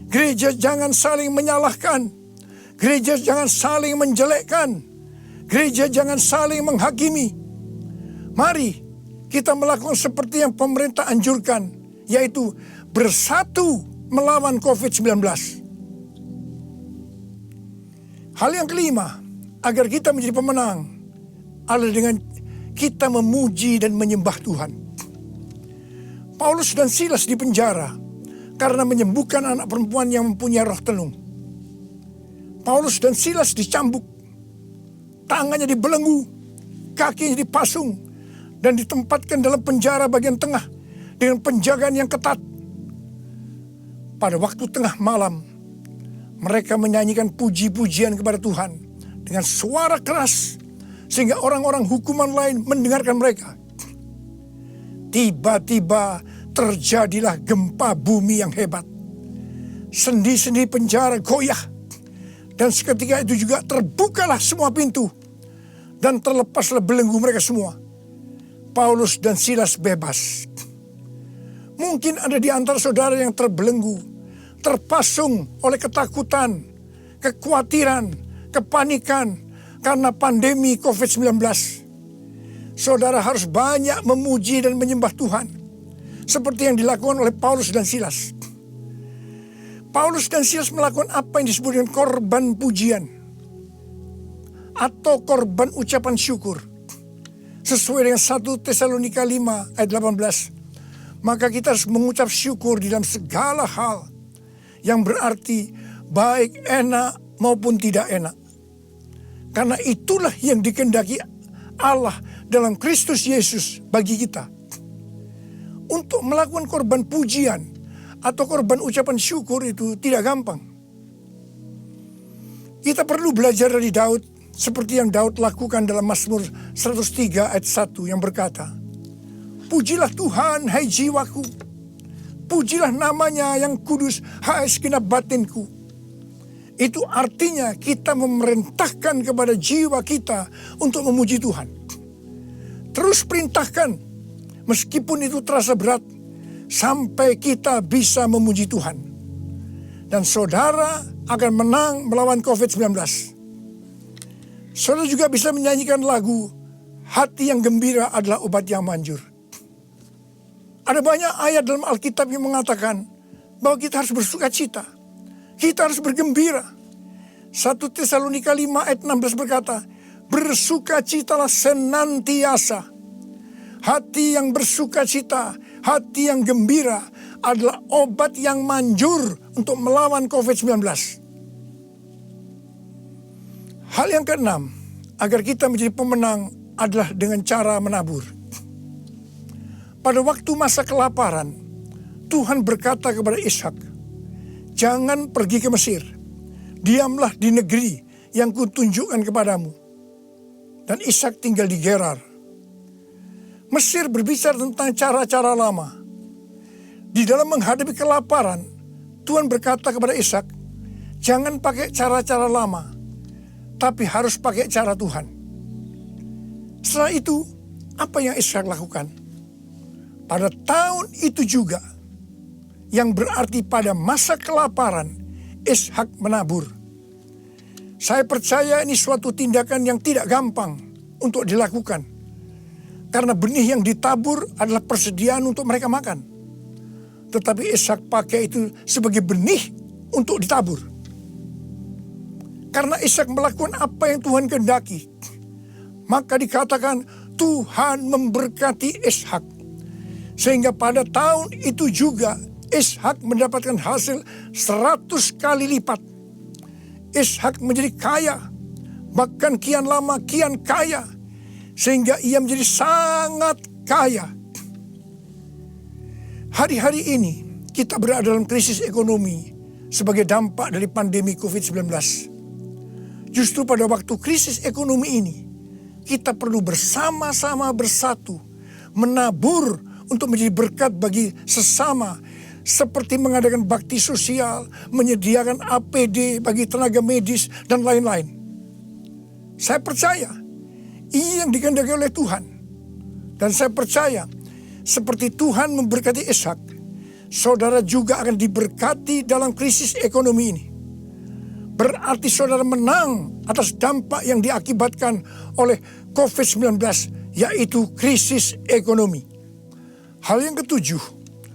gereja jangan saling menyalahkan, gereja jangan saling menjelekkan, gereja jangan saling menghakimi. Mari kita melakukan seperti yang pemerintah anjurkan, yaitu bersatu melawan COVID-19. Hal yang kelima, agar kita menjadi pemenang adalah dengan kita memuji dan menyembah Tuhan. Paulus dan Silas di penjara karena menyembuhkan anak perempuan yang mempunyai roh tenung. Paulus dan Silas dicambuk, tangannya dibelenggu, kakinya dipasung, dan ditempatkan dalam penjara bagian tengah dengan penjagaan yang ketat. Pada waktu tengah malam, mereka menyanyikan puji-pujian kepada Tuhan dengan suara keras, sehingga orang-orang hukuman lain mendengarkan mereka. Tiba-tiba terjadilah gempa bumi yang hebat. Sendi-sendi penjara goyah. Dan seketika itu juga terbukalah semua pintu. Dan terlepaslah belenggu mereka semua. Paulus dan Silas bebas. Mungkin ada di antara saudara yang terbelenggu, terpasung oleh ketakutan, kekhawatiran, kepanikan karena pandemi COVID-19. Saudara harus banyak memuji dan menyembah Tuhan. Seperti yang dilakukan oleh Paulus dan Silas. Paulus dan Silas melakukan apa yang disebut dengan korban pujian. Atau korban ucapan syukur. Sesuai dengan 1 Tesalonika 5 ayat 18. Maka kita harus mengucap syukur di dalam segala hal. Yang berarti baik enak maupun tidak enak. Karena itulah yang dikehendaki Allah dalam Kristus Yesus bagi kita. Untuk melakukan korban pujian atau korban ucapan syukur itu tidak gampang. Kita perlu belajar dari Daud seperti yang Daud lakukan dalam Mazmur 103 ayat 1 yang berkata, "Pujilah Tuhan, hai jiwaku. Pujilah namanya yang kudus, hai segenap batinku." Itu artinya kita memerintahkan kepada jiwa kita untuk memuji Tuhan. Terus perintahkan, meskipun itu terasa berat, sampai kita bisa memuji Tuhan. dan saudara akan menang melawan COVID-19. Saudara juga bisa menyanyikan lagu Hati yang Gembira Adalah Obat yang Manjur. Ada banyak ayat dalam Alkitab yang mengatakan bahwa kita harus bersuka cita. Kita harus bergembira. 1 Tesalonika 5 ayat 16 berkata, bersukacitalah senantiasa. Hati yang bersuka cita, hati yang gembira adalah obat yang manjur untuk melawan COVID-19. Hal yang keenam, agar kita menjadi pemenang adalah dengan cara menabur. Pada waktu masa kelaparan, Tuhan berkata kepada Ishak, jangan pergi ke Mesir, diamlah di negeri yang kutunjukkan kepadamu. Dan Ishak tinggal di Gerar. Mesir berbicara tentang cara-cara lama. Di dalam menghadapi kelaparan, Tuhan berkata kepada Ishak, jangan pakai cara-cara lama, tapi harus pakai cara Tuhan. Setelah itu, apa yang Ishak lakukan? Pada tahun itu juga, yang berarti pada masa kelaparan, Ishak menabur. Saya percaya ini suatu tindakan yang tidak gampang untuk dilakukan. Karena benih yang ditabur adalah persediaan untuk mereka makan. Tetapi Ishak pakai itu sebagai benih untuk ditabur. Karena Ishak melakukan apa yang Tuhan kehendaki, maka dikatakan Tuhan memberkati Ishak. Sehingga pada tahun itu juga Ishak mendapatkan hasil 100 kali lipat. Ishak menjadi kaya, bahkan kian lama kian kaya. Sehingga ia menjadi sangat kaya. Hari-hari ini kita berada dalam krisis ekonomi sebagai dampak dari pandemi COVID-19. Justru pada waktu krisis ekonomi ini, kita perlu bersama-sama bersatu, menabur untuk menjadi berkat bagi sesama, seperti mengadakan bakti sosial, menyediakan APD bagi tenaga medis, dan lain-lain. Saya percaya ini yang dikehendaki oleh Tuhan. Dan saya percaya seperti Tuhan memberkati Ishak, saudara juga akan diberkati dalam krisis ekonomi ini. Berarti saudara menang atas dampak yang diakibatkan oleh COVID-19, yaitu krisis ekonomi. Hal yang ketujuh,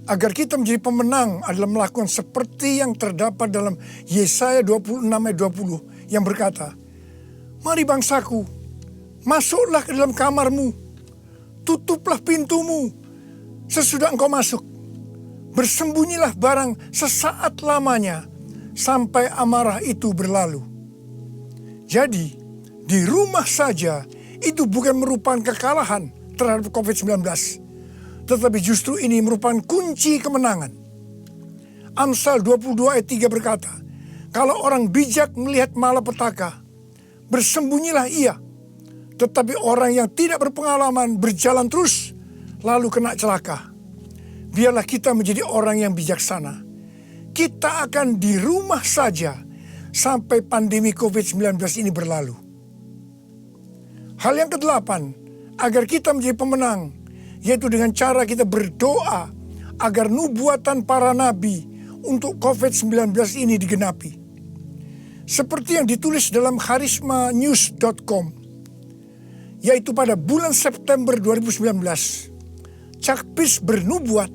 agar kita menjadi pemenang adalah melakukan seperti yang terdapat dalam Yesaya 26 ayat 20 yang berkata, mari bangsaku, masuklah ke dalam kamarmu, tutuplah pintumu sesudah engkau masuk. Bersembunyilah barang sesaat lamanya sampai amarah itu berlalu. Jadi, di rumah saja itu bukan merupakan kekalahan terhadap COVID-19, tetapi justru ini merupakan kunci kemenangan. Amsal 22 ayat 3 berkata, kalau orang bijak melihat malapetaka, bersembunyilah ia. Tetapi orang yang tidak berpengalaman berjalan terus, lalu kena celaka. Biarlah kita menjadi orang yang bijaksana. Kita akan di rumah saja sampai pandemi COVID-19 ini berlalu. Hal yang kedelapan, agar kita menjadi pemenang, yaitu dengan cara kita berdoa agar nubuatan para nabi untuk COVID-19 ini digenapi. Seperti yang ditulis dalam charismanews.com, yaitu pada bulan September 2019, Chuck Pierce bernubuat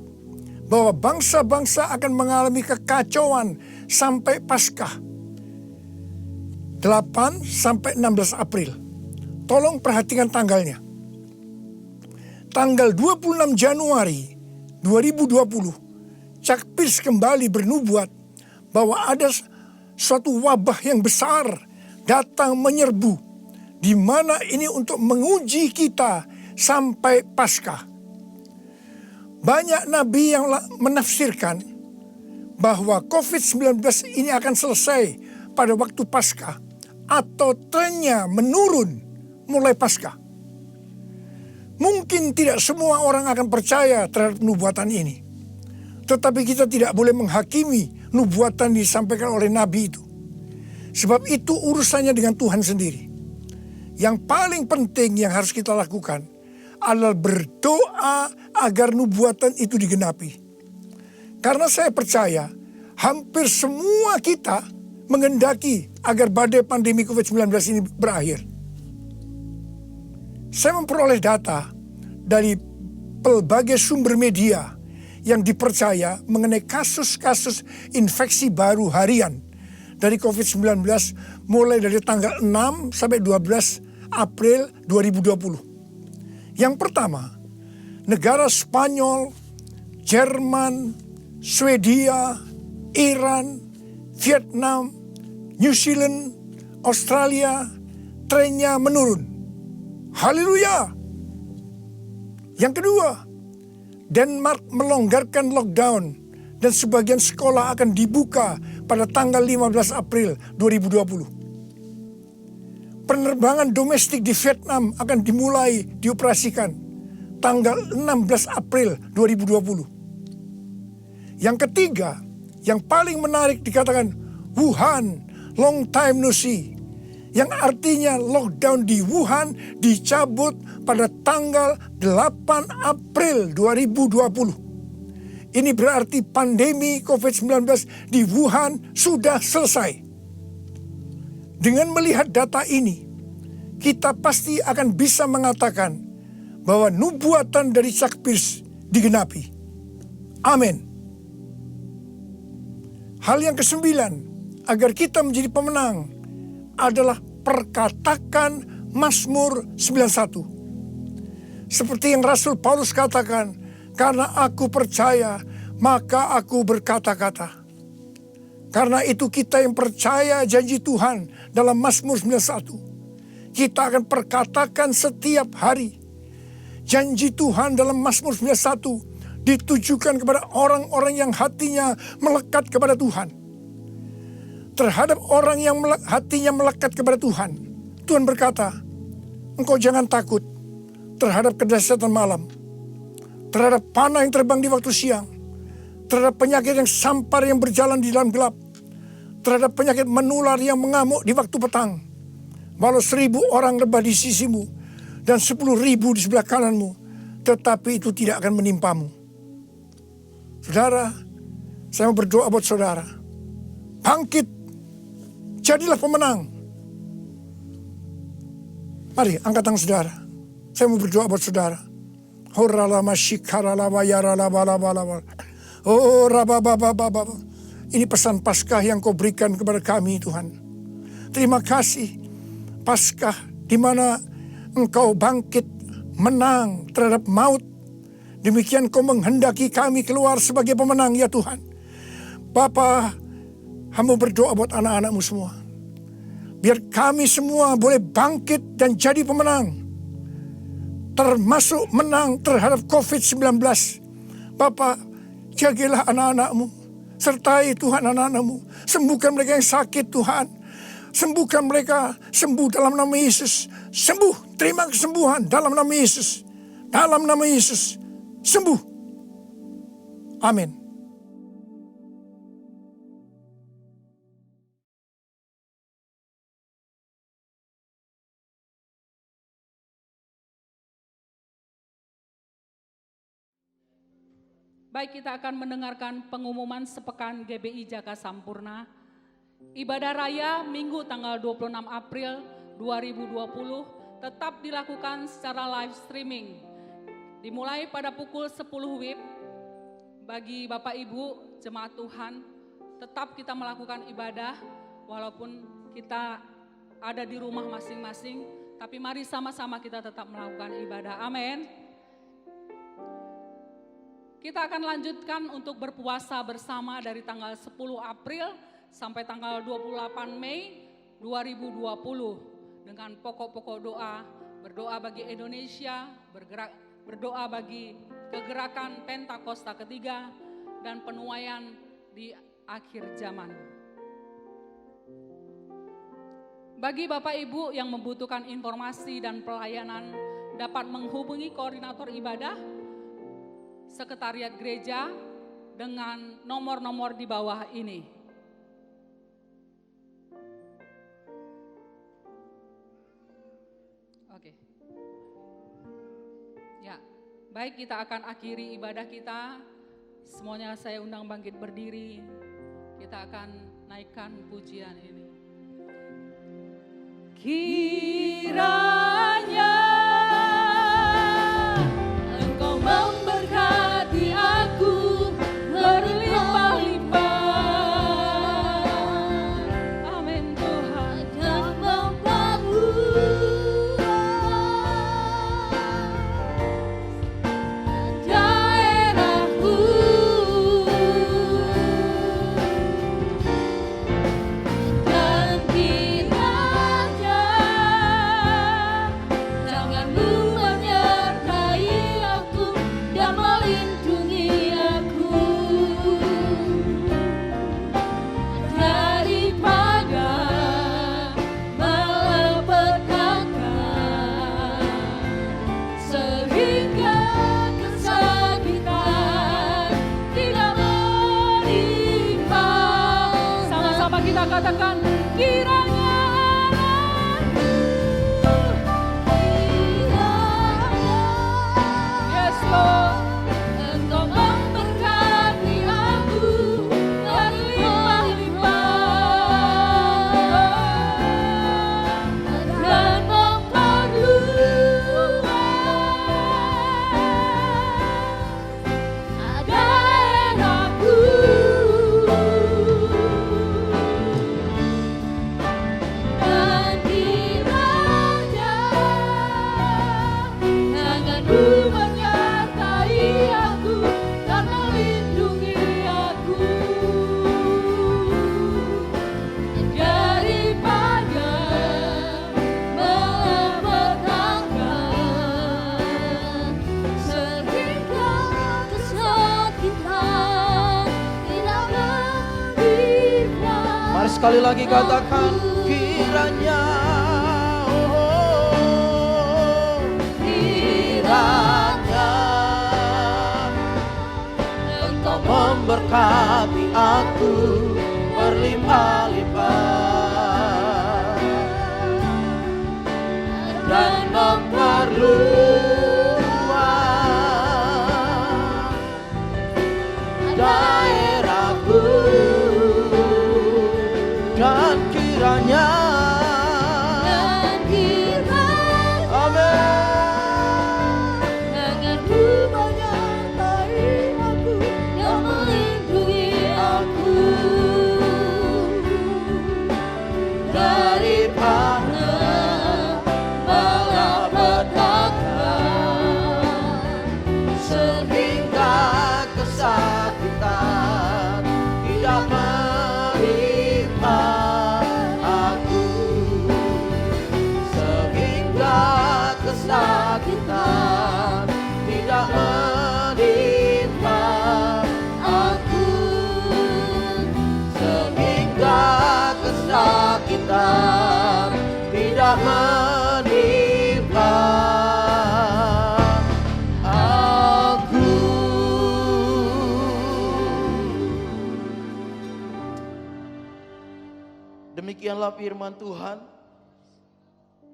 bahwa bangsa-bangsa akan mengalami kekacauan sampai Paskah 8 sampai 16 April. Tolong perhatikan tanggalnya. Tanggal 26 Januari 2020, Chuck Pierce kembali bernubuat bahwa ada suatu wabah yang besar datang menyerbu, di mana ini untuk menguji kita sampai Paskah. Banyak nabi yang menafsirkan bahwa COVID-19 ini akan selesai pada waktu Paskah atau trennya menurun mulai Paskah. Mungkin tidak semua orang akan percaya terhadap nubuatan ini. Tetapi kita tidak boleh menghakimi nubuatan disampaikan oleh nabi itu. Sebab itu urusannya dengan Tuhan sendiri. Yang paling penting yang harus kita lakukan adalah berdoa agar nubuatan itu digenapi. Karena saya percaya hampir semua kita menghendaki agar badai pandemi COVID-19 ini berakhir. Saya memperoleh data dari berbagai sumber media yang dipercaya mengenai kasus-kasus infeksi baru harian dari COVID-19 mulai dari tanggal 6 sampai 12 April 2020. Yang pertama, negara Spanyol, Jerman, Swedia, Iran, Vietnam, New Zealand, Australia, trennya menurun. Haleluya. Yang kedua, Denmark melonggarkan lockdown dan sebagian sekolah akan dibuka pada tanggal 15 April 2020. Penerbangan domestik di Vietnam akan dimulai dioperasikan tanggal 16 April 2020. Yang ketiga, yang paling menarik dikatakan Wuhan, long time no see. Yang artinya lockdown di Wuhan dicabut pada tanggal 8 April 2020. Ini berarti pandemi COVID-19 di Wuhan sudah selesai. Dengan melihat data ini, kita pasti akan bisa mengatakan bahwa nubuatan dari Chuck Pierce digenapi. Amin. Hal yang kesembilan, agar kita menjadi pemenang, adalah perkatakan Mazmur 91. Seperti yang Rasul Paulus katakan, karena aku percaya, maka aku berkata-kata. Karena itu kita yang percaya janji Tuhan dalam Mazmur 91, kita akan perkatakan setiap hari. Janji Tuhan dalam Mazmur 91 ditujukan kepada orang-orang yang hatinya melekat kepada Tuhan. Terhadap orang yang hatinya melekat kepada Tuhan, Tuhan berkata, engkau jangan takut terhadap kedahsyatan malam, terhadap panah yang terbang di waktu siang, terhadap penyakit yang sampar yang berjalan di dalam gelap, terhadap penyakit menular yang mengamuk di waktu petang. Walau 1000 orang rebah di sisimu dan 10.000 di sebelah kananmu, tetapi itu tidak akan menimpamu. Saudara, saya mau berdoa buat saudara. Bangkit, jadilah pemenang. Mari angkat tangan saudara. Saya mau berdoa buat saudara. Oh, ini pesan Paskah yang kau berikan kepada kami, Tuhan. Terima kasih, Paskah di mana engkau bangkit menang terhadap maut. Demikian kau menghendaki kami keluar sebagai pemenang, ya Tuhan. Bapa, hamba berdoa buat anak-anakmu semua. Biar kami semua boleh bangkit dan jadi pemenang. Termasuk menang terhadap COVID-19. Bapa, jagalah anak-anakmu. Sertai Tuhan anak-anakmu. Sembuhkan mereka yang sakit, Tuhan. Sembuhkan mereka, sembuh dalam nama Yesus. Sembuh, terima kesembuhan dalam nama Yesus. Dalam nama Yesus. Sembuh. Amin. Baik, kita akan mendengarkan pengumuman sepekan GBI Jaka Sampurna. Ibadah Raya Minggu tanggal 26 April 2020 tetap dilakukan secara live streaming. Dimulai pada pukul 10 WIB. Bagi Bapak Ibu jemaat Tuhan, tetap kita melakukan ibadah walaupun kita ada di rumah masing-masing, tapi mari sama-sama kita tetap melakukan ibadah. Amin. Kita akan lanjutkan untuk berpuasa bersama dari tanggal 10 April sampai tanggal 28 Mei 2020 dengan pokok-pokok doa, berdoa bagi Indonesia, berdoa bagi kegerakan Pentakosta ketiga dan penuaian di akhir zaman. Bagi Bapak Ibu yang membutuhkan informasi dan pelayanan dapat menghubungi koordinator ibadah Sekretariat Gereja dengan nomor-nomor di bawah ini. Oke. Ya, baik, kita akan akhiri ibadah kita. Semuanya saya undang bangkit berdiri. Kita akan naikkan pujian ini. Kiranya Engkau memberkati aku berlimpah-limpah. Amin Tuhan. Dan memperluas daerahku, dan kiranya tangan-Mu menyertai aku dan melindungi aku daripada malapetaka, sehingga kesakitan tidak menimpa. Sama-sama kita katakan, kiranya Yes Lord. Engkau memberkati aku berlimpah-limpah dan memperluas daerahku, dan kiranya tangan-Mu menyertai aku dan melindungi aku daripada malapetaka, sehingga kesakitan tidak menimpa. Mari sekali lagi katakan, kiranya, oh, kiranya Engkau memberkati aku berlimpah-limpah dan memperluas daerahku, dan kiranya, Dan kiranya amin, tangan-Mu menyertai aku dan melindungi aku daripada malapetaka, sehingga kesakitan tidak menimpa aku, sehingga kesakitan tidak menimpa aku, sehingga kesakitan tidak menimpa aku. Demikianlah firman Tuhan.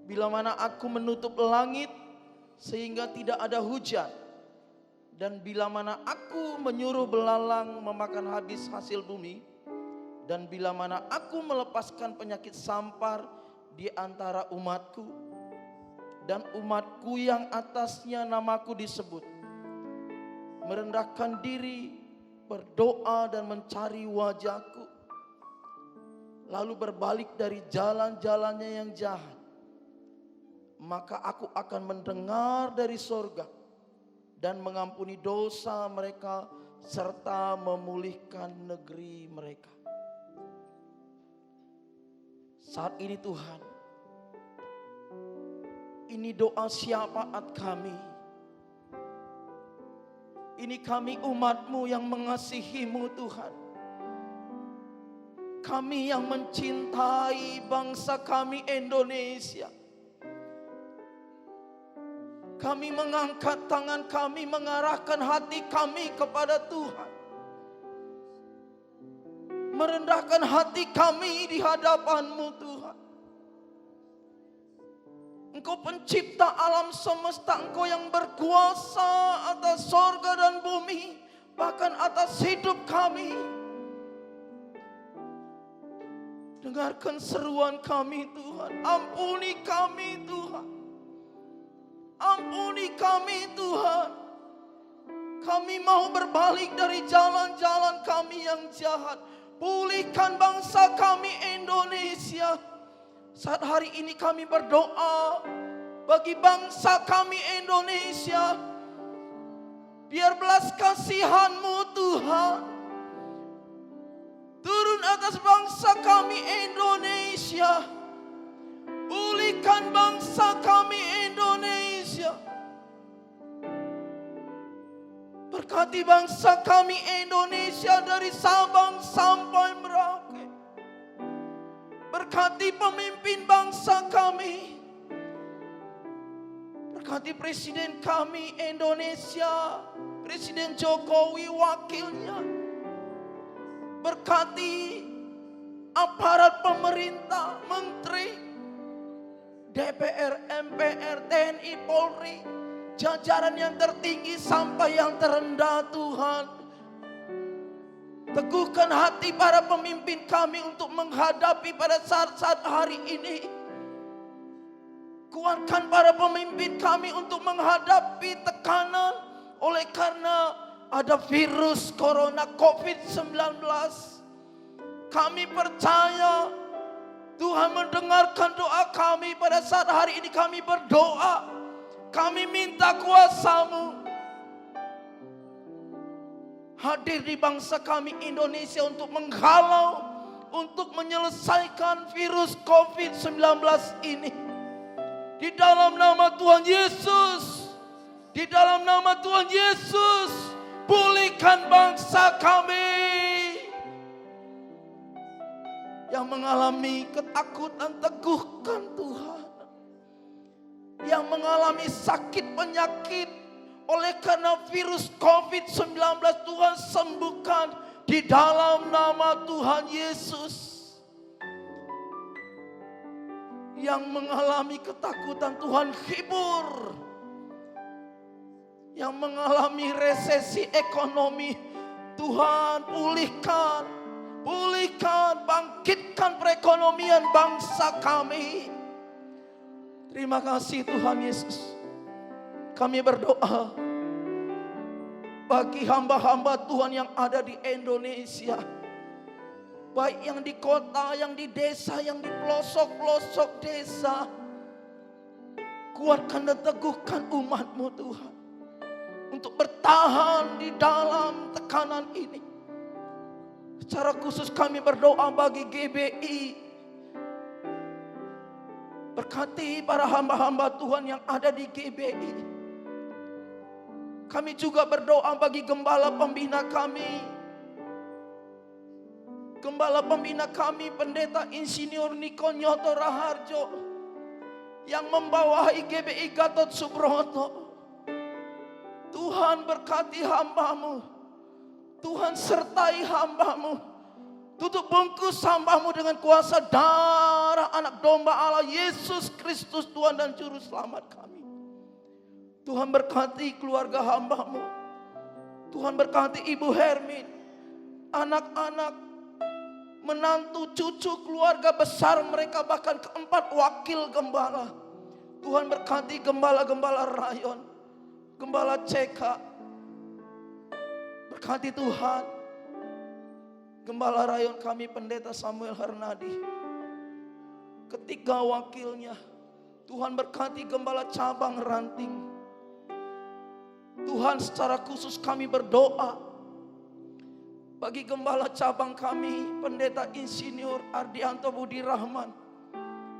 Bila mana aku menutup langit sehingga tidak ada hujan, dan bila mana aku menyuruh belalang memakan habis hasil bumi, dan bila mana aku melepaskan penyakit sampar di antara umatku, dan umatku yang atasnya namaku disebut, merendahkan diri, berdoa dan mencari wajahku, lalu berbalik dari jalan-jalannya yang jahat, maka aku akan mendengar dari sorga dan mengampuni dosa mereka serta memulihkan negeri mereka. Saat ini Tuhan, ini doa syafaat kami. Ini kami umat-Mu yang mengasihi-Mu Tuhan. Kami yang mencintai bangsa kami Indonesia. Kami mengangkat tangan kami, mengarahkan hati kami kepada Tuhan. Merendahkan hati kami di hadapan-Mu Tuhan. Engkau pencipta alam semesta, Engkau yang berkuasa atas sorga dan bumi, bahkan atas hidup kami. Dengarkan seruan kami Tuhan. Ampuni kami Tuhan. Ampuni kami Tuhan. Kami mau berbalik dari jalan-jalan kami yang jahat. Pulihkan bangsa kami Indonesia. Saat hari ini kami berdoa bagi bangsa kami Indonesia. Biar belas kasihan-Mu Tuhan turun atas bangsa kami Indonesia. Pulihkan bangsa kami Indonesia. Berkati bangsa kami Indonesia dari Sabang sampai Merauke. Berkati pemimpin bangsa kami. Berkati presiden kami Indonesia, Presiden Jokowi wakilnya. Berkati aparat pemerintah, menteri, DPR, MPR, TNI, Polri, jajaran yang tertinggi sampai yang terendah Tuhan. Teguhkan hati para pemimpin kami untuk menghadapi pada saat-saat hari ini. Kuatkan para pemimpin kami untuk menghadapi tekanan oleh karena ada virus corona COVID-19. Kami percaya Tuhan mendengarkan doa kami pada saat hari ini kami berdoa. Kami minta kuasa-Mu hadir di bangsa kami Indonesia untuk menghalau, untuk menyelesaikan virus COVID-19 ini. Di dalam nama Tuhan Yesus, di dalam nama Tuhan Yesus, pulihkan bangsa kami yang mengalami ketakutan. Teguhkan Tuhan yang mengalami sakit penyakit oleh karena virus COVID-19. Tuhan sembuhkan di dalam nama Tuhan Yesus. Yang mengalami ketakutan Tuhan hibur. Yang mengalami resesi ekonomi Tuhan pulihkan. Pulihkan, bangkitkan perekonomian bangsa kami. Terima kasih Tuhan Yesus. Kami berdoa bagi hamba-hamba Tuhan yang ada di Indonesia. Baik yang di kota, yang di desa, yang di pelosok-pelosok desa. Kuatkan dan teguhkan umat-Mu Tuhan. Untuk bertahan di dalam tekanan ini. Secara khusus kami berdoa bagi GBI. Berkati para hamba-hamba Tuhan yang ada di GBI. Kami juga berdoa bagi gembala pembina kami. Gembala pembina kami Pendeta Insinyur Niko Nyoto Raharjo yang membawahi GBI Gatot Subroto. Tuhan berkati hamba-Mu. Tuhan sertai hamba-Mu. Tutup bungkus hamba-Mu dengan kuasa darah anak domba Allah Yesus Kristus Tuhan dan Juru Selamat kami. Tuhan berkati keluarga hamba-Mu. Tuhan berkati Ibu Hermin, anak-anak, menantu, cucu, keluarga besar mereka, bahkan keempat wakil gembala. Tuhan berkati gembala-gembala rayon, gembala CK. Berkati Tuhan gembala rayon kami Pendeta Samuel Hernadi, ketiga wakilnya. Tuhan berkati gembala cabang Ranting. Tuhan secara khusus kami berdoa bagi gembala cabang kami Pendeta Insinyur Ardianto Budi Rahman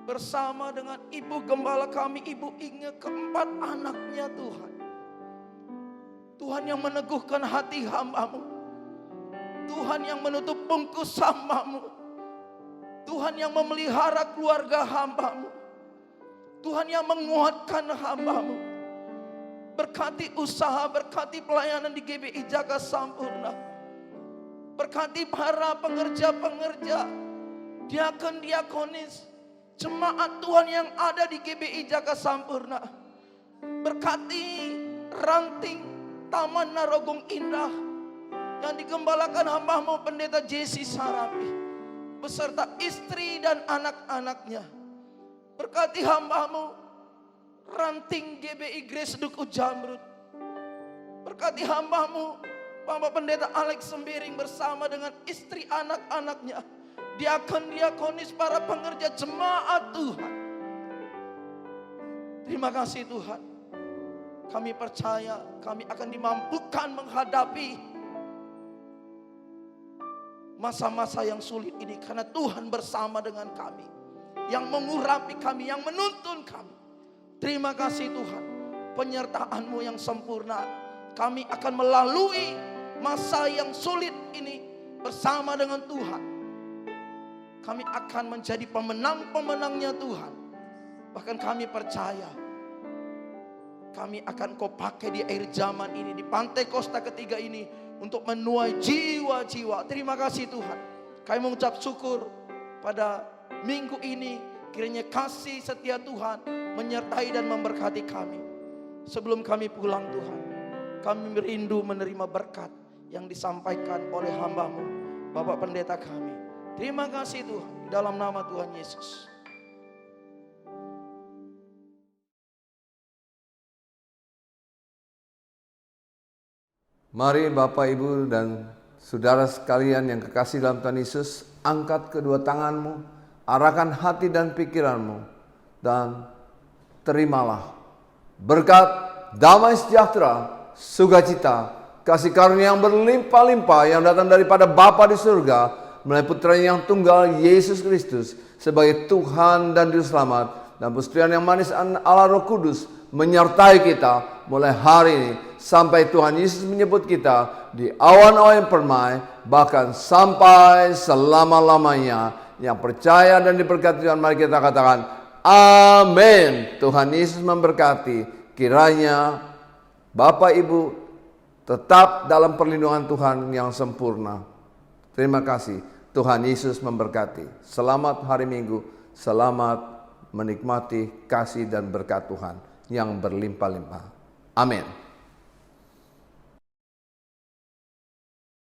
bersama dengan ibu gembala kami Ibu Inge, keempat anaknya Tuhan. Tuhan yang meneguhkan hati hamba-Mu. Tuhan yang menutup bungkus hamba-Mu. Tuhan yang memelihara keluarga hamba-Mu. Tuhan yang menguatkan hamba-Mu. Berkati usaha, berkati pelayanan di GBI Jaga Sampurna. Berkati para pengerja-pengerja, diakon-diakonis, jemaat Tuhan yang ada di GBI Jaga Sampurna. Berkati Ranting, Taman Narogong Indah yang digembalakan hamba-Mu Pendeta Jesse Sarapi. beserta istri dan anak-anaknya. Berkati hamba-Mu Ranting GBI Grace Duku Jamrut. Berkati hamba-Mu Bapak Pendeta Alex Sembiring bersama dengan istri anak-anaknya, diakon-diakonis, para pengerja jemaat Tuhan. Terima kasih Tuhan. Kami percaya kami akan dimampukan menghadapi masa-masa yang sulit ini karena Tuhan bersama dengan kami, yang mengurapi kami, yang menuntun kami. Terima kasih Tuhan, penyertaan-Mu yang sempurna. Kami akan melalui masa yang sulit ini bersama dengan Tuhan. Kami akan menjadi pemenang-pemenangnya Tuhan. Bahkan kami percaya kami akan Kau pakai di akhir zaman ini, di Pantai Kosta ketiga ini, untuk menuai jiwa-jiwa. Terima kasih Tuhan. Kami mengucap syukur pada minggu ini. Kiranya kasih setia Tuhan menyertai dan memberkati kami. Sebelum kami pulang Tuhan, kami merindu menerima berkat yang disampaikan oleh hamba-Mu, Bapak Pendeta kami. Terima kasih Tuhan, dalam nama Tuhan Yesus. Mari Bapak, Ibu, dan saudara sekalian yang kekasih dalam Tuhan Yesus, angkat kedua tanganmu, arahkan hati dan pikiranmu, dan terimalah berkat, damai sejahtera, sukacita, kasih karunia yang berlimpah-limpah yang datang daripada Bapa di surga melalui Putranya yang tunggal Yesus Kristus sebagai Tuhan dan Juru Selamat, dan persekutuan yang manis Allah Roh Kudus menyertai kita mulai hari ini sampai Tuhan Yesus menyebut kita di awan-awan yang permai, bahkan sampai selama-lamanya. Yang percaya dan diberkati Tuhan, mari kita katakan amin. Tuhan Yesus memberkati. Kiranya Bapak Ibu tetap dalam perlindungan Tuhan yang sempurna. Terima kasih. Tuhan Yesus memberkati. Selamat hari Minggu. Selamat menikmati kasih dan berkat Tuhan yang berlimpah-limpah. Amin.